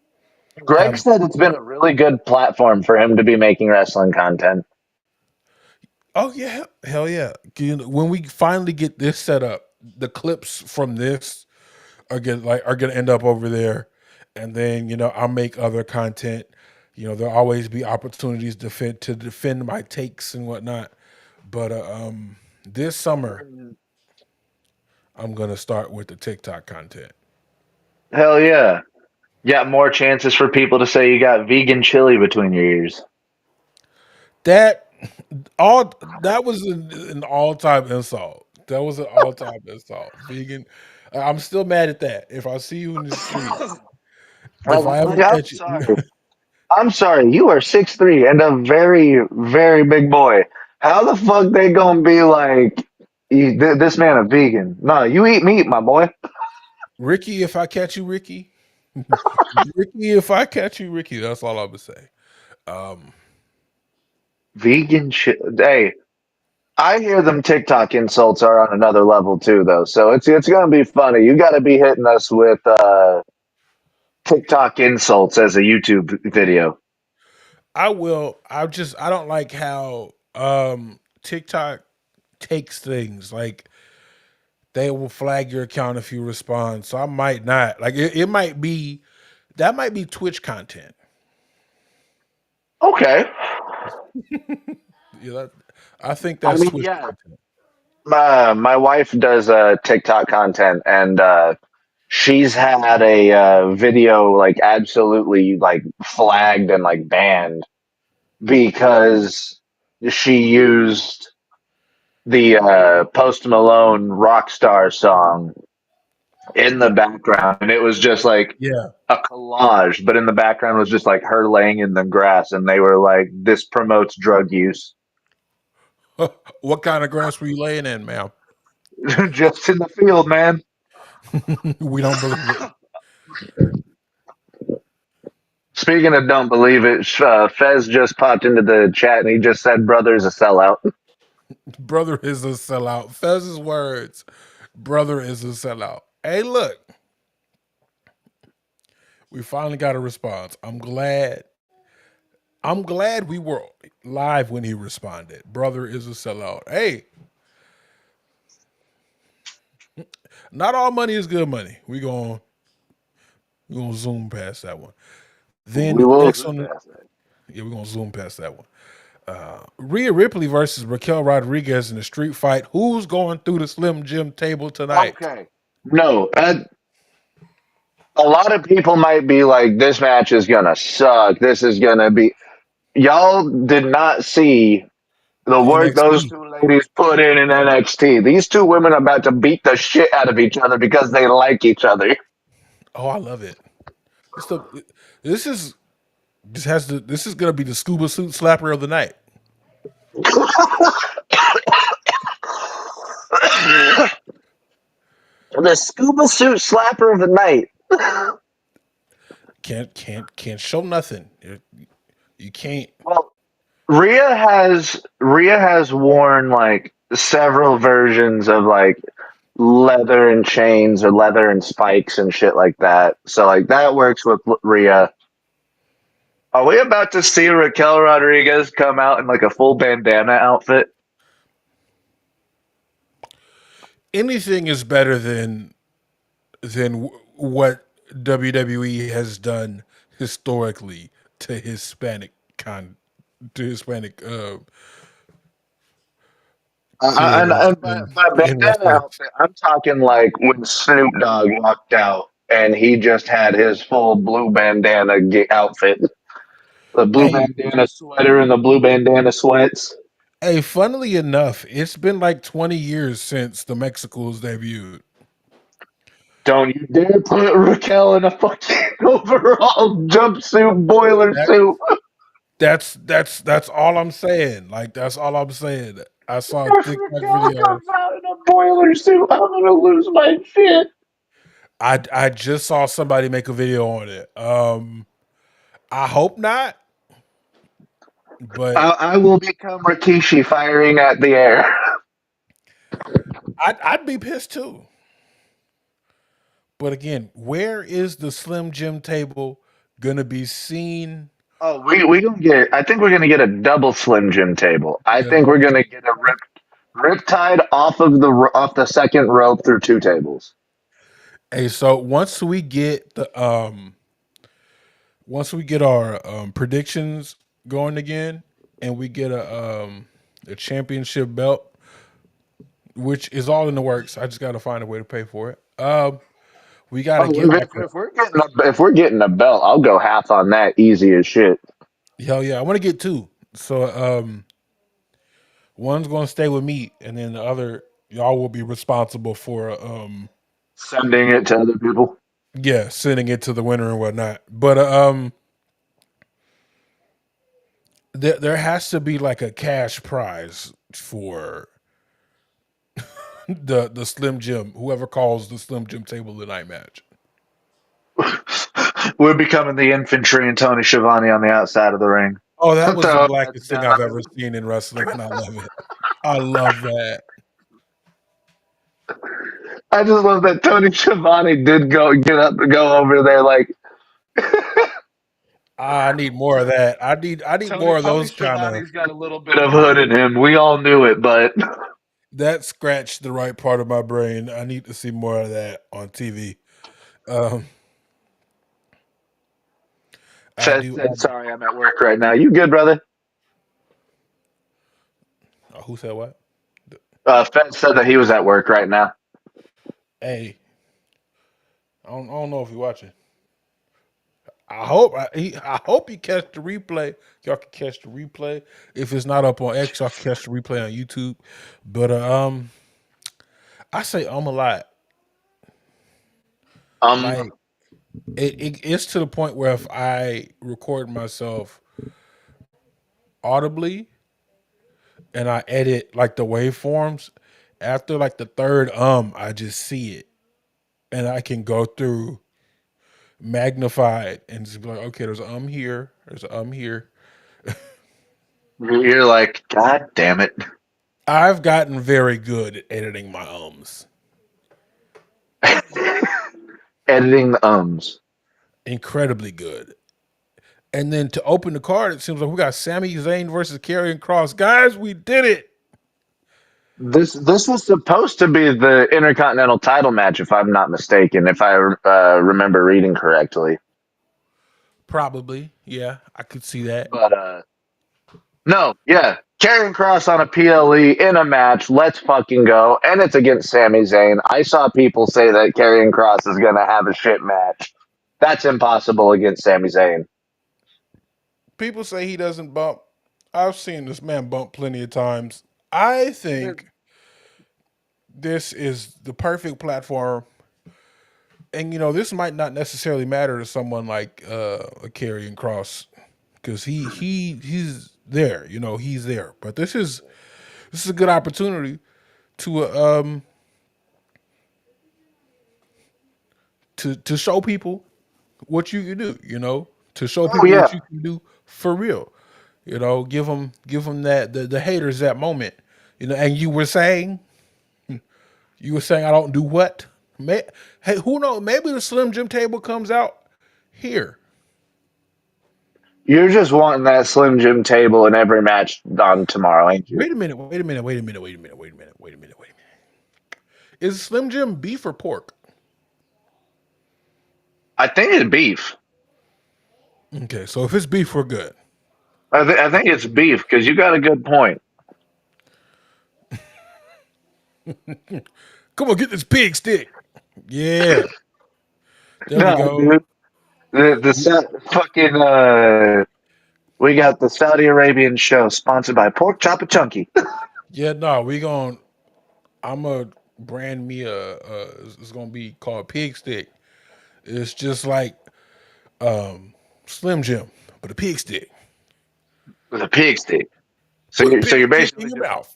Greg have said it's been a really good platform for him to be making wrestling content. Oh yeah, hell yeah! When we finally get this set up, the clips from this are gonna end up over there, and then I'll make other content. There'll always be opportunities to defend my takes and whatnot. But this summer I'm gonna start with the TikTok content. Hell yeah. Got more chances for people to say you got vegan chili between your ears. That that was an all time insult. That was an all time insult. Vegan. I'm still mad at that. If I see you in the street, if I ever I'm catch you, sorry. I'm sorry. You are 6'3" and a very, very big boy. How the fuck they gonna be like, this man a vegan? No, you eat meat, my boy. Ricky, if I catch you, Ricky, Ricky, if I catch you, Ricky, that's all I'm gonna say. Um, Vegan shit. Hey, I hear them TikTok insults are on another level too, though. So it's gonna be funny. You got to be hitting us with TikTok insults as a YouTube video. I will. I don't like how TikTok takes things. Like they will flag your account if you respond. So I might not. Like it might be that might be Twitch content. Okay. Yeah, I think I that's mean, Twitch yeah. content. My wife does TikTok content, and she's had a video like absolutely like flagged and like banned because she used the Post Malone Rockstar song in the background, and it was just like Yeah. a collage, but in the background was just like her laying in the grass, and they were like, "This promotes drug use." What kind of grass were you laying in, ma'am? Just in the field, man. We don't believe it. Speaking of don't believe it, Fez just popped into the chat and he just said brother's a sellout. Brother is a sellout. Fez's words. Brother is a sellout. Hey, look, we finally got a response. I'm glad. I'm glad we were live when he responded. Brother is a sellout. Hey, not all money is good money. We gonna zoom past that one. We Then will next zoom on, past that. yeah, we're gonna zoom past that one. Rhea Ripley versus Raquel Rodriguez in a street fight. Who's going through the Slim Jim table tonight? Okay. No, a lot of people might be like, this match is going to suck. This is going to be. Y'all did not see the work those NXT. two ladies put in NXT. These two women are about to beat the shit out of each other because they like each other. Oh, I love it. It's the this is this has the this is gonna be the scuba suit slapper of the night. The scuba suit slapper of the night. Can't show nothing. You can't. Well, Rhea has worn like several versions of like leather and chains or leather and spikes and shit like that. So like that works with Rhea. Are we about to see Raquel Rodriguez come out in like a full bandana outfit? Anything is better than what WWE has done historically to Hispanic to Hispanic creators And by and bandana wrestlers. outfit, I'm talking like when Snoop Dogg walked out and he just had his full blue bandana outfit, the blue Hey, bandana sweater and the blue bandana sweats. hey, funnily enough, it's been like 20 years since the Mexicals debuted. Don't you dare put Raquel in a fucking overall jumpsuit, boiler That suit. that's all I'm saying. Like that's all I'm saying. I saw If TikTok Raquel videos. comes out in a boiler suit, I'm gonna lose my shit. I just saw somebody make a video on it. I hope not, but I will become Rikishi firing at the air. I'd be pissed too. But again, where is the Slim Jim table gonna be seen? Oh, we gonna get. I think we're gonna get a double Slim Jim table. I The think we're double. gonna get a riptide off of off the second rope through two tables. Hey, so once we get our predictions going again, and we get a championship belt, which is all in the works. I just got to find a way to pay for it. We got to Oh, get like a if we're getting a belt, I'll go half on that, easy as shit. hell yeah. I want to get two. So one's going to stay with me, and then the other y'all will be responsible for Sending it to other people. yeah, sending it to the winner and whatnot. But there has to be like a cash prize for the Slim Jim, whoever calls the Slim Jim table the night match. We're becoming the infantry and Tony Schiavone on the outside of the ring. Oh, that was the Throw that blackest thing I've down. ever seen in wrestling, and I love it. I love that. I just love that Tony Schiavone did go over there like I need more of that. I need more of Tony those kind of Schiavone's got a little bit of hood in him. We all knew it, but that scratched the right part of my brain. I need to see more of that on TV. Um, I Fez do. said, "Sorry, I'm at work right now." You good, brother? Who said what? Fez said that he was at work right now. Hey, I don't know if you're watching. I hope you catch the replay. Y'all can catch the replay. If it's not up on X, y'all can catch the replay on YouTube. But I say a lot. Um, Like it's to the point where if I record myself audibly and I edit like the waveforms, after like the third I just see it and I can go through magnified and just be like, okay, there's an here, there's an here. you're like, God damn it! I've gotten very good at editing my Editing the ums. incredibly good. And then to open the card, it seems like we got Sami Zayn versus Karrion Cross. Guys, we did it. This was supposed to be the Intercontinental title match, if I'm not mistaken, if I remember reading correctly. Probably, yeah, I could see that. But no, yeah, Karrion Cross on a PLE in a match. Let's fucking go, and it's against Sami Zayn. I saw people say that Karrion Cross is gonna have a shit match. That's impossible against Sami Zayn. People say he doesn't bump. I've seen this man bump plenty of times. I think this is the perfect platform and you know this might not necessarily matter to someone like a Karrion Cross because he's there, you know, he's there. But this is a good opportunity to to show people what you can do, you know, to show Oh people what yeah, you can do for real. You know, give them that the haters that moment. You know, and you were saying I don't do what? Hey, who knows? Maybe the Slim Jim table comes out here. you're just wanting that Slim Jim table in every match on tomorrow, ain't you? Wait a minute. Wait a minute. Wait a minute. Wait a minute. Wait a minute. Wait a minute. Wait a minute. Is Slim Jim beef or pork? I think it's beef. Okay, so if it's beef, we're good. I think it's beef because you got a good point. Come on, get this pig stick. Yeah, there we No, go. dude, fucking we got the Saudi Arabian show sponsored by Pork Chopper Chunky. Yeah, no, we going I'm a brand me it's gonna be called pig stick. It's just like Slim Jim, but a pig stick. With a pig stick. So Put a you're pig stick in basically your just mouth.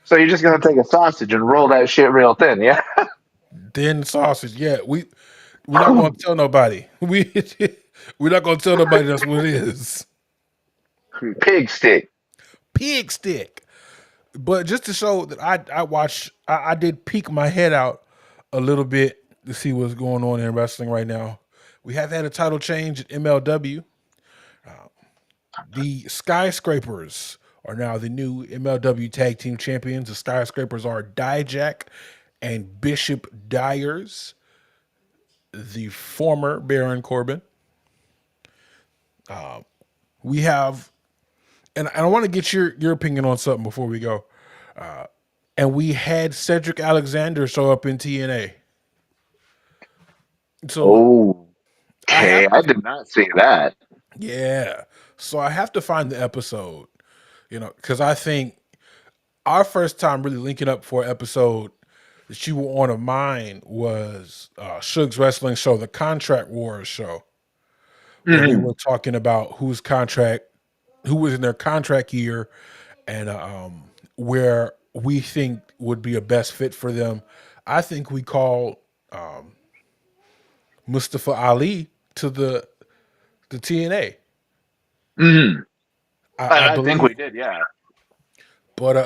so you're just gonna take a sausage and roll that shit real thin, yeah? Then sausage. Yeah, we're not gonna tell nobody. We're not gonna tell nobody that's what it is. Pig stick. Pig stick. But just to show that I did peek my head out a little bit to see what's going on in wrestling right now. We have had a title change at MLW. The Skyscrapers are now the new MLW Tag Team Champions. The Skyscrapers are Dijak and Bishop Dyers, the former Baron Corbin. We have, and I want to get your opinion on something before we go. And we had Cedric Alexander show up in TNA. So I Okay, have I to, did not see that. yeah. So I have to find the episode, you know, because I think our first time really linking up for an episode that you were on of mine was Suge's wrestling show, the Contract Wars show, where we Hmm. were talking about who was in their contract year, and where we think would be a best fit for them. I think we called Mustafa Ali to the TNA. Hmm. I I think believe, we did, yeah. but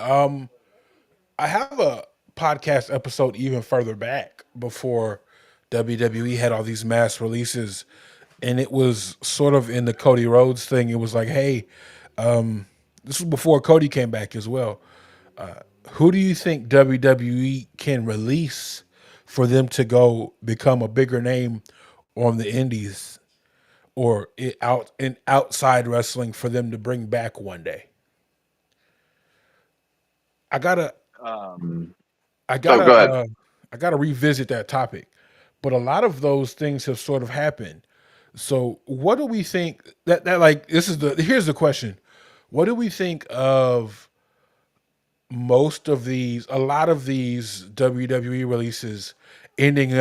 I have a podcast episode even further back before WWE had all these mass releases, and it was sort of in the Cody Rhodes thing. It was like, hey, this was before Cody came back as well. Who do you think WWE can release for them to go become a bigger name on the indies or out in outside wrestling for them to bring back one day? I gotta Um, I oh, gotta go ahead. I gotta revisit that topic. But a lot of those things have sort of happened. So what do we think that like this is the here's the question. What do we think of a lot of these WWE releases ending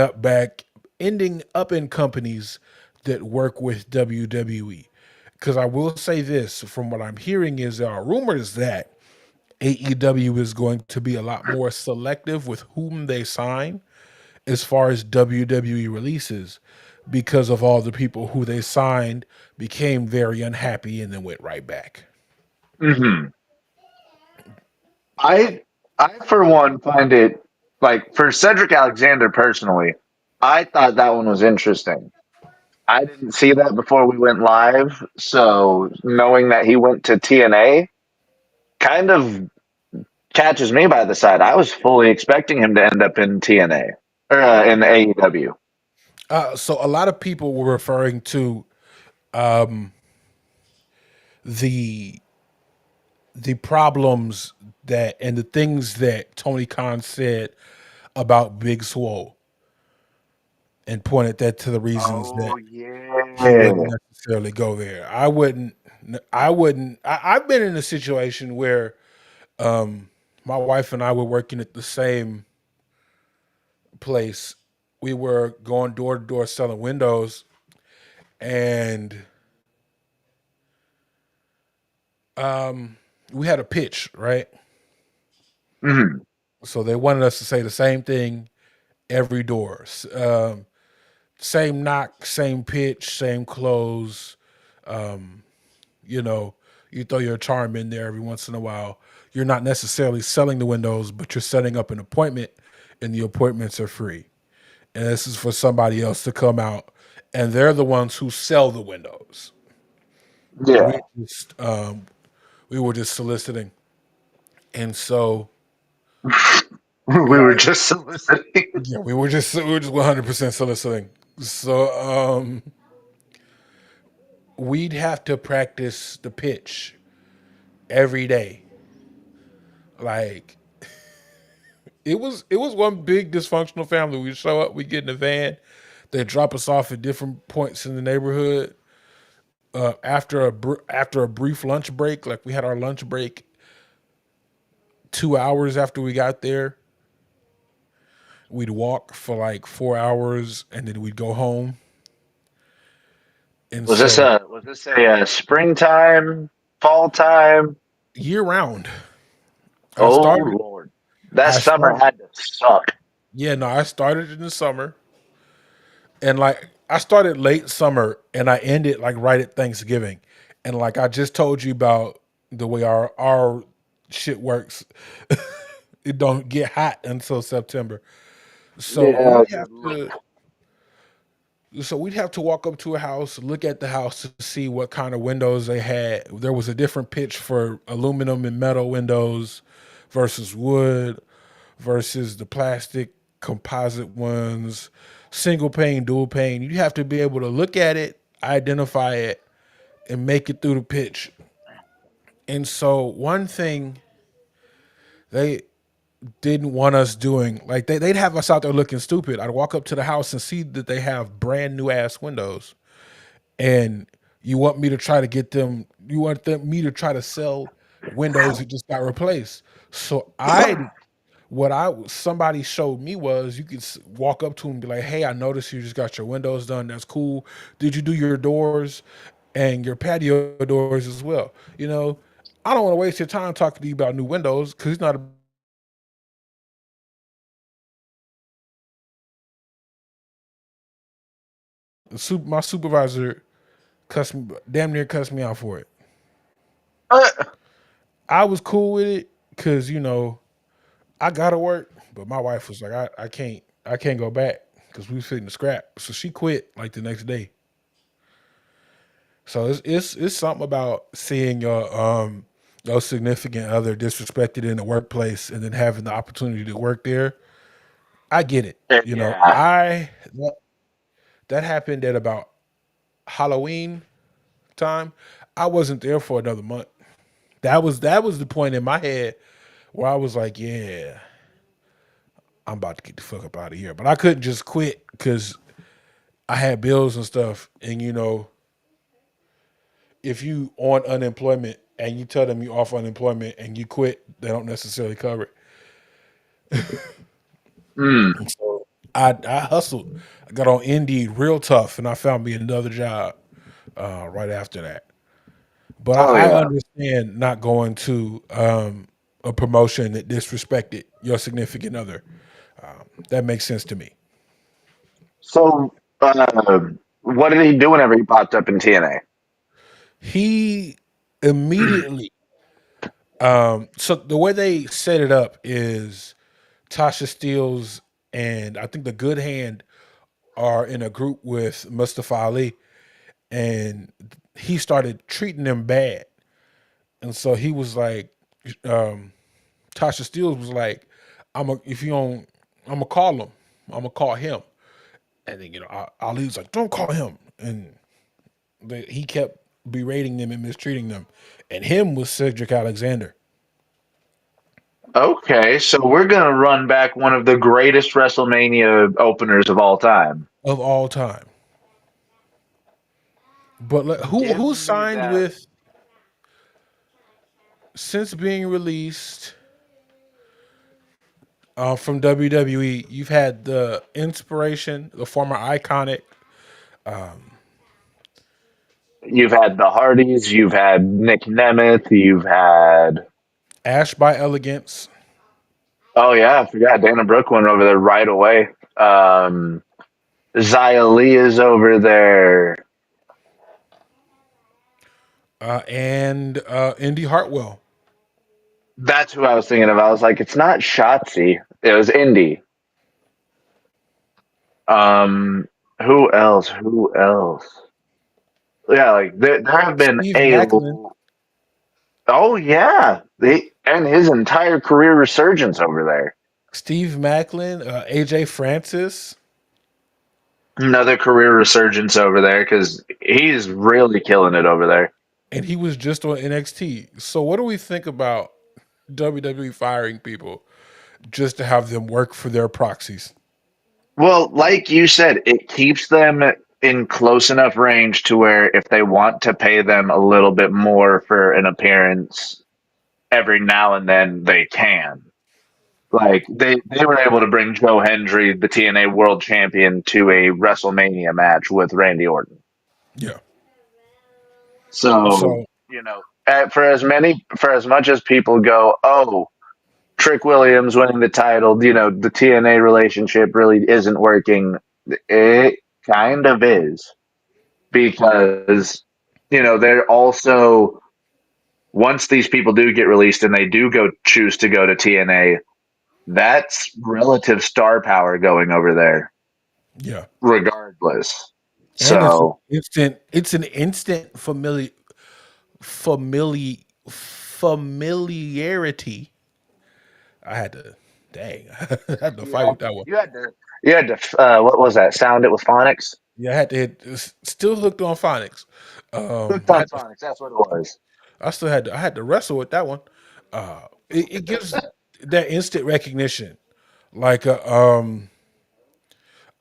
up in companies that work with WWE? Because I will say this, from what I'm hearing, is there are rumors that AEW is going to be a lot more selective with whom they sign as far as WWE releases because of all the people who they signed became very unhappy and then went right back. Hmm. I I for one find it like for Cedric Alexander personally, I thought that one was interesting. I didn't see that before we went live, so knowing that he went to TNA kind of catches me by the side. I was fully expecting him to end up in TNA or in AEW. So a lot of people were referring to the the problems that and the things that Tony Khan said about Big Swole and pointed that to the reasons that Oh he wouldn't yeah. necessarily go there. I wouldn't. I've been in a situation where my wife and I were working at the same place. We were going door to door selling windows, and um, we had a pitch, right? Hmm. So they wanted us to say the same thing every door. Same knock, same pitch, same close. Um, you know, you throw your charm in there every once in a while. You're not necessarily selling the windows, but you're setting up an appointment, and the appointments are free. And this is for somebody else to come out, and they're the ones who sell the windows. Yeah. We just we were just soliciting, and so We were like just soliciting. yeah, we were just 100% soliciting. So we'd have to practice the pitch every day. Like it was one big dysfunctional family. We show up, we get in the van, they drop us off at different points in the neighborhood. After a brief lunch break, like we had our lunch break 2 hours after we got there, we'd walk for like 4 hours, and then we'd go home. And so Was this a springtime, fall time? year round, I Oh started. Lord, that I summer started. had to suck. Yeah, no, I started in the summer, and like I started late summer, and I ended like right at Thanksgiving, and like I just told you about the way our shit works. It don't get hot until September, so Yeah, we'd good have luck. to. So we'd have to walk up to a house, look at the house to see what kind of windows they had. There was a different pitch for aluminum and metal windows versus wood versus the plastic composite ones, single pane, dual pane. You have to be able to look at it, identify it, and make it through the pitch. And so one thing they didn't want us doing, like they'd have us out there looking stupid. I'd walk up to the house and see that they have brand new ass windows. And you want me to try to get them, you want me to try to sell windows that just got replaced. So somebody showed me was you could walk up to them and be like, "Hey, I noticed you just got your windows done. That's cool. Did you do your doors and your patio doors as well?" I don't want to waste your time talking to you about new windows because it's not about new windows. It's about your patio doors. My supervisor cussed me, damn near cussed me out for it. I was cool with it because I gotta work, but my wife was like, I can't go back because we was fitting the scrap. So she quit like the next day. So it's something about seeing your significant other disrespected in the workplace and then having the opportunity to work there. I get it. Yeah. That happened at about Halloween time. I wasn't there for another month. That was the point in my head where I was like, yeah, I'm about to get the fuck up out of here. But I couldn't just quit because I had bills and stuff. And if you on unemployment and you tell them you off unemployment and you quit, they don't necessarily cover it. Mm. And so I hustled. I got on Indeed real tough, and I found me another job right after that. But Oh I yeah. understand not going to a promotion that disrespected your significant other. That makes sense to me. So, what did he do whenever he popped up in TNA? He immediately. So the way they set it up is Tasha Steeles and I think the Good Hand are in a group with Mustafa Ali, and he started treating them bad. And so he was like, um, Tasha Steeles was like, if you don't, I'm gonna call him. I'm gonna call him. And then Ali was like, don't call him. And he kept berating them and mistreating them. And him was Cedric Alexander Okay, so we're gonna run back one of the greatest WrestleMania openers of all time. of all time. But Give who me signed that. with since being released? From WWE, you've had the inspiration, the former iconic You've had the Hardys, you've had Nick Nemeth, you've had Ash by Elegance, oh yeah, I forgot Dana Brooke went over there right away. Um, Xia Li is over there. and Indy Hartwell. That's who I was thinking of. I was like, it's not Shotzi. It was Indy. Um, who else? Who else? Yeah, like there have been Steve a. Macklin, Oh yeah, and his entire career resurgence over there. AJ Francis, Another career resurgence over there because he's really killing it over there. and he was just on NXT. So, what do we think about WWE firing people just to have them work for their proxies? Well, like you said, it keeps them in close enough range to where if they want to pay them a little bit more for an appearance every now and then, they can. Like they were able to bring Joe Hendry, the TNA World Champion, to a WrestleMania match with Randy Orton. Yeah. So So, for as much as people go, oh, Trick Williams winning the title, the TNA relationship really isn't working. It kind of is because they're also once these people do get released and they do go choose to go to TNA, that's relative star power going over there, yeah. regardless. And So it's an instant famili familiarity. I had to dang, I had to fight yeah, with that one. you had to what was that? Sound it with phonics. Yeah, I had to hit still hooked on phonics. Hooked I on had to phonics. That's what it was. I had to wrestle with that one. It gives that instant recognition. Like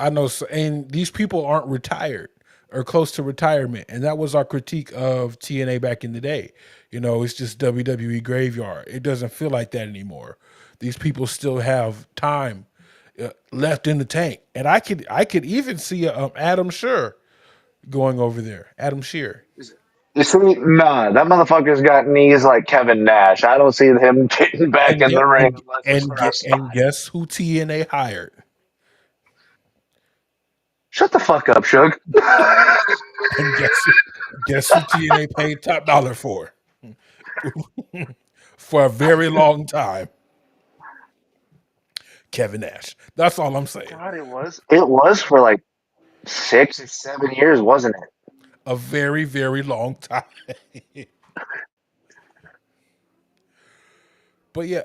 I know, and these people aren't retired or close to retirement, and that was our critique of TNA back in the day. You know, it's just WWE graveyard. It doesn't feel like that anymore. These people still have time left in the tank, and I could even see Adam Shear going over there. Adam Shear, You see, nah, that motherfucker's got knees like Kevin Nash. I don't see him getting back and in get the ring unless it's for a and spot. guess who TNA hired? Shut the fuck up, Shug. And guess who TNA paid top dollar for? For a very long time. Kevin Nash. That's all I'm saying. God, it was for like 6 or 7 years, wasn't it? A very, very long time. But yeah,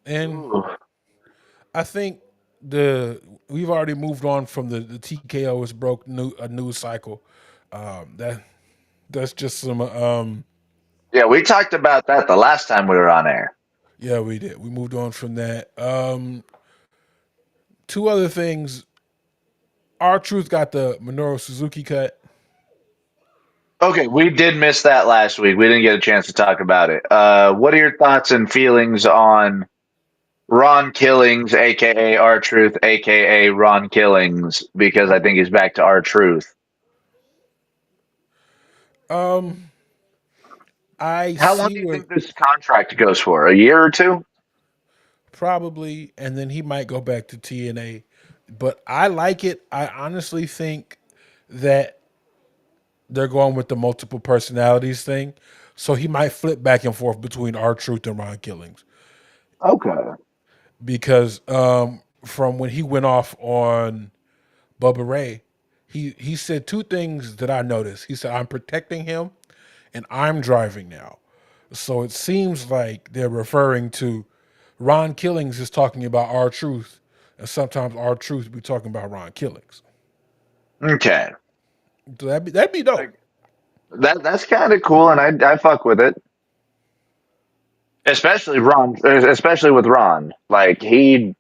and Ooh. I think the we've already moved on from the TKO is broke a news cycle. That that's just some Yeah, we talked about that the last time we were on air. yeah, we did. We moved on from that. Two other things. Our Truth got the Minoru Suzuki cut. Okay, we did miss that last week. We didn't get a chance to talk about it. What are your thoughts and feelings on Ron Killings, aka R Truth, aka Ron Killings? Because I think he's back to R Truth. Um, I How long see do you where think this contract goes for? A year or two? probably, and then he might go back to TNA. But I like it. I honestly think that they're going with the multiple personalities thing. So he might flip back and forth between R Truth and Ron Killings Okay. because from when he went off on Bubba Ray, he said two things that I noticed. He said, "I'm protecting him, and I'm driving now." So it seems like they're referring to Ron Killings is talking about R Truth, and sometimes R Truth be talking about Ron Killings. Okay. So that'd be dope. Like that's kind of cool, and I fuck with it. Especially with Ron. Like he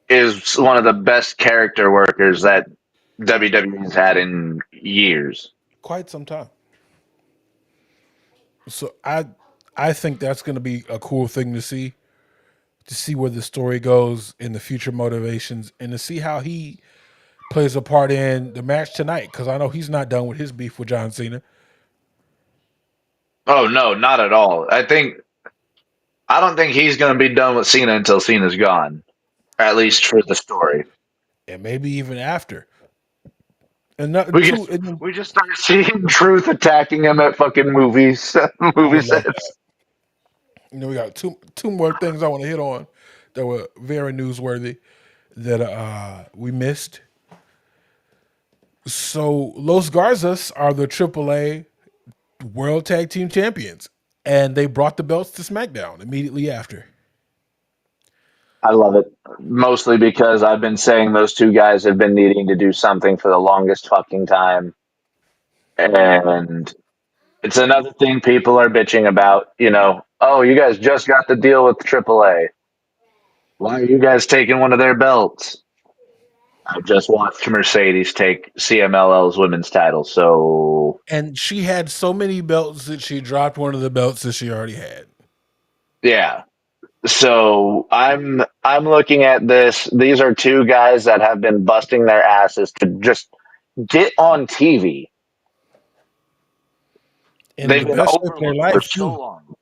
is one of the best character workers that WWE's had in years. Quite some time. So I think that's going to be a cool thing to see. to see where the story goes in the future motivations and to see how he plays a part in the match tonight because I know he's not done with his beef with John Cena. Oh no, not at all. I don't think he's going to be done with Cena until Cena's gone, at least for the story. And maybe even after. And not, We two, just and then we just start seeing Truth attacking him at fucking movies, I movie would love that. sets. We got two more things I want to hit on that were very newsworthy that we missed. So Los Garzas are the AAA World Tag Team Champions, and they brought the belts to SmackDown immediately after. I love it. Mostly because I've been saying those two guys have been needing to do something for the longest fucking time. And it's another thing people are bitching about, oh, you guys just got the deal with AAA. Why are you guys taking one of their belts? I just watched Mercedes take CMLL's women's title. So, And she had so many belts that she dropped one of the belts that she already had. yeah. So I'm looking at this. These are two guys that have been busting their asses to just get on TV. And in They've the been best shape of their overlooked for life, so too. long.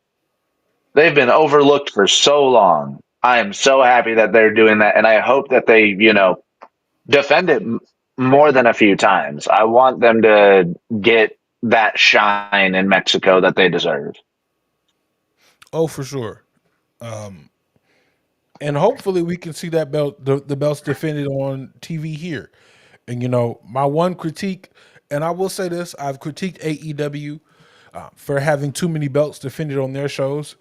They've been overlooked for so long. I am so happy that they're doing that, and I hope that they, defend it more than a few times. I want them to get that shine in Mexico that they deserve. Oh, for sure. Um, and hopefully we can see that belt, the belts defended on TV here. And my one critique, and I will say this: I've critiqued AEW for having too many belts defended on their shows.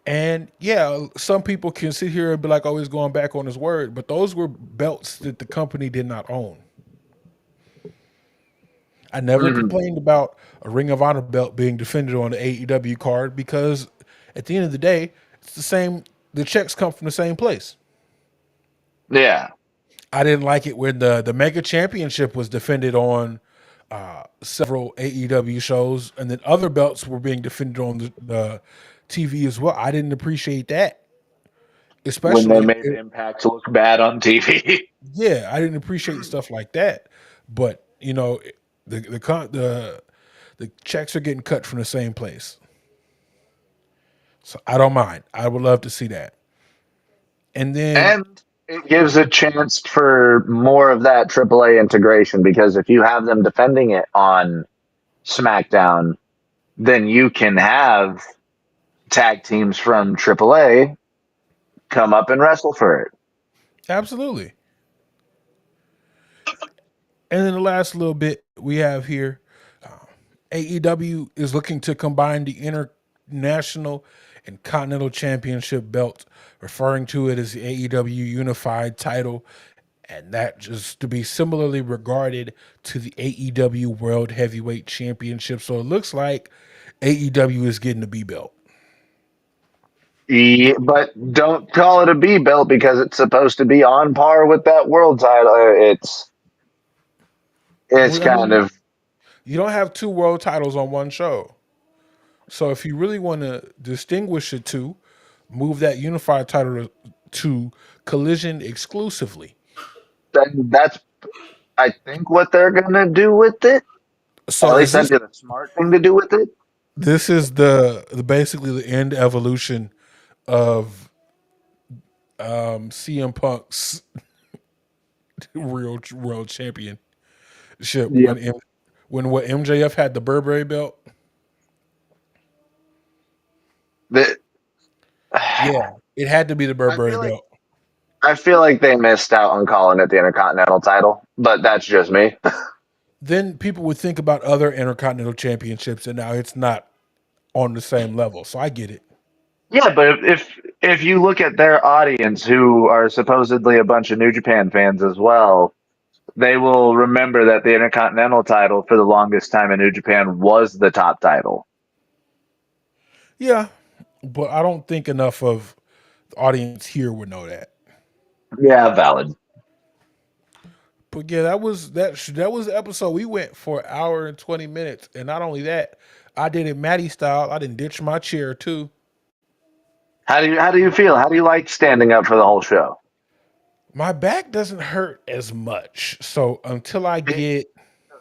And yeah, some people can sit here and be like, "Oh, he's going back on his word," but those were belts that the company did not own. I never Mhm. complained about a Ring of Honor belt being defended on the AEW card because at the end of the day, it's the same. The checks come from the same place. Yeah. I didn't like it when the Mega Championship was defended on several AEW shows, and then other belts were being defended on the TV as well. I didn't appreciate that, When they especially. made Impact look bad on TV. Yeah, I didn't appreciate stuff like that. But the checks are getting cut from the same place, so I don't mind. I would love to see that. And then And it gives a chance for more of that AAA integration because if you have them defending it on SmackDown, then you can have tag teams from AAA come up and wrestle for it. absolutely. And then the last little bit we have here, AEW is looking to combine the international and continental championship belt, referring to it as the AEW unified title, and that just to be similarly regarded to the AEW World Heavyweight Championship. So it looks like AEW is getting the B belt. Yeah, but don't call it a B belt because it's supposed to be on par with that world title. It's Well, I kind mean, of you don't have two world titles on one show. So if you really want to distinguish the two, move that unified title to Collision exclusively. that's I think what they're gonna do with it. At So least that'd be the smart thing to do with it. this is the basically the end evolution of CM Punk's real world championship Yep. when what MJF had the Burberry belt. The, Yeah, it had to be the I Burberry feel like belt. I feel like they missed out on calling it the Intercontinental title, but that's just me. Then people would think about other intercontinental championships, and now it's not on the same level. So I get it. Yeah, but if you look at their audience, who are supposedly a bunch of New Japan fans as well, they will remember that the Intercontinental title for the longest time in New Japan was the top title. Yeah, but I don't think enough of the audience here would know that. Yeah, valid. But yeah, that was the episode. We went for an hour and 20 minutes, and not only that, I did it Matty style. I didn't ditch my chair too. How do you feel? How do you like standing up for the whole show? My back doesn't hurt as much. So until I get,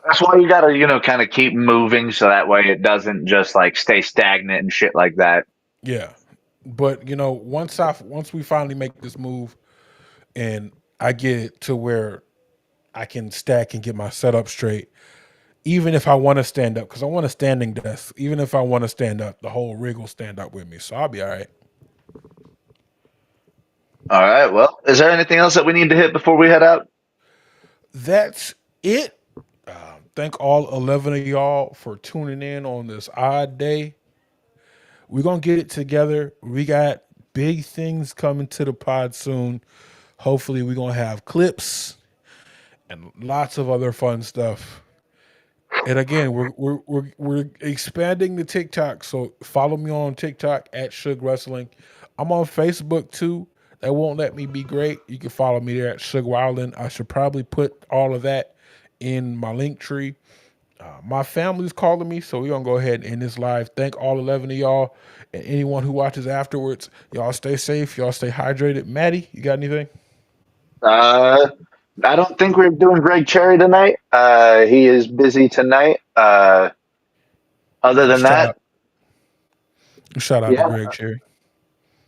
That's why you gotta, kind of keep moving so that way it doesn't just like stay stagnant and shit like that. yeah. But once we finally make this move and I get it to where I can stack and get my setup straight, even if I want to stand up, because I want a standing desk. Even if I want to stand up, the whole rig will stand up with me. So I'll be all right. All right. Well, is there anything else that we need to hit before we head out? That's it. Thank all 11 of y'all for tuning in on this odd day. We're going to get it together. We got big things coming to the pod soon. Hopefully, we're going to have clips and lots of other fun stuff. And again, we're expanding the TikTok, so follow me on TikTok at Suge Wrestling. I'm on Facebook too. That won't let me be great. You can follow me there at Suge Wildin. I should probably put all of that in my link tree. My family's calling me, so we're gonna go ahead and end this live. Thank all 11 of y'all and anyone who watches afterwards. Y'all stay safe. Y'all stay hydrated. Maddie, you got anything? Uh, I don't think we're doing Greg Cherry tonight. He is busy tonight. Other than Shout that, out, shout out to yeah. Greg Cherry.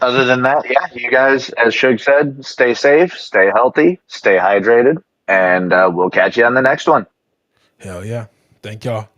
Other than that, yeah. You guys, as Shug said, stay safe, stay healthy, stay hydrated, and we'll catch you on the next one. Hell yeah. Thank y'all.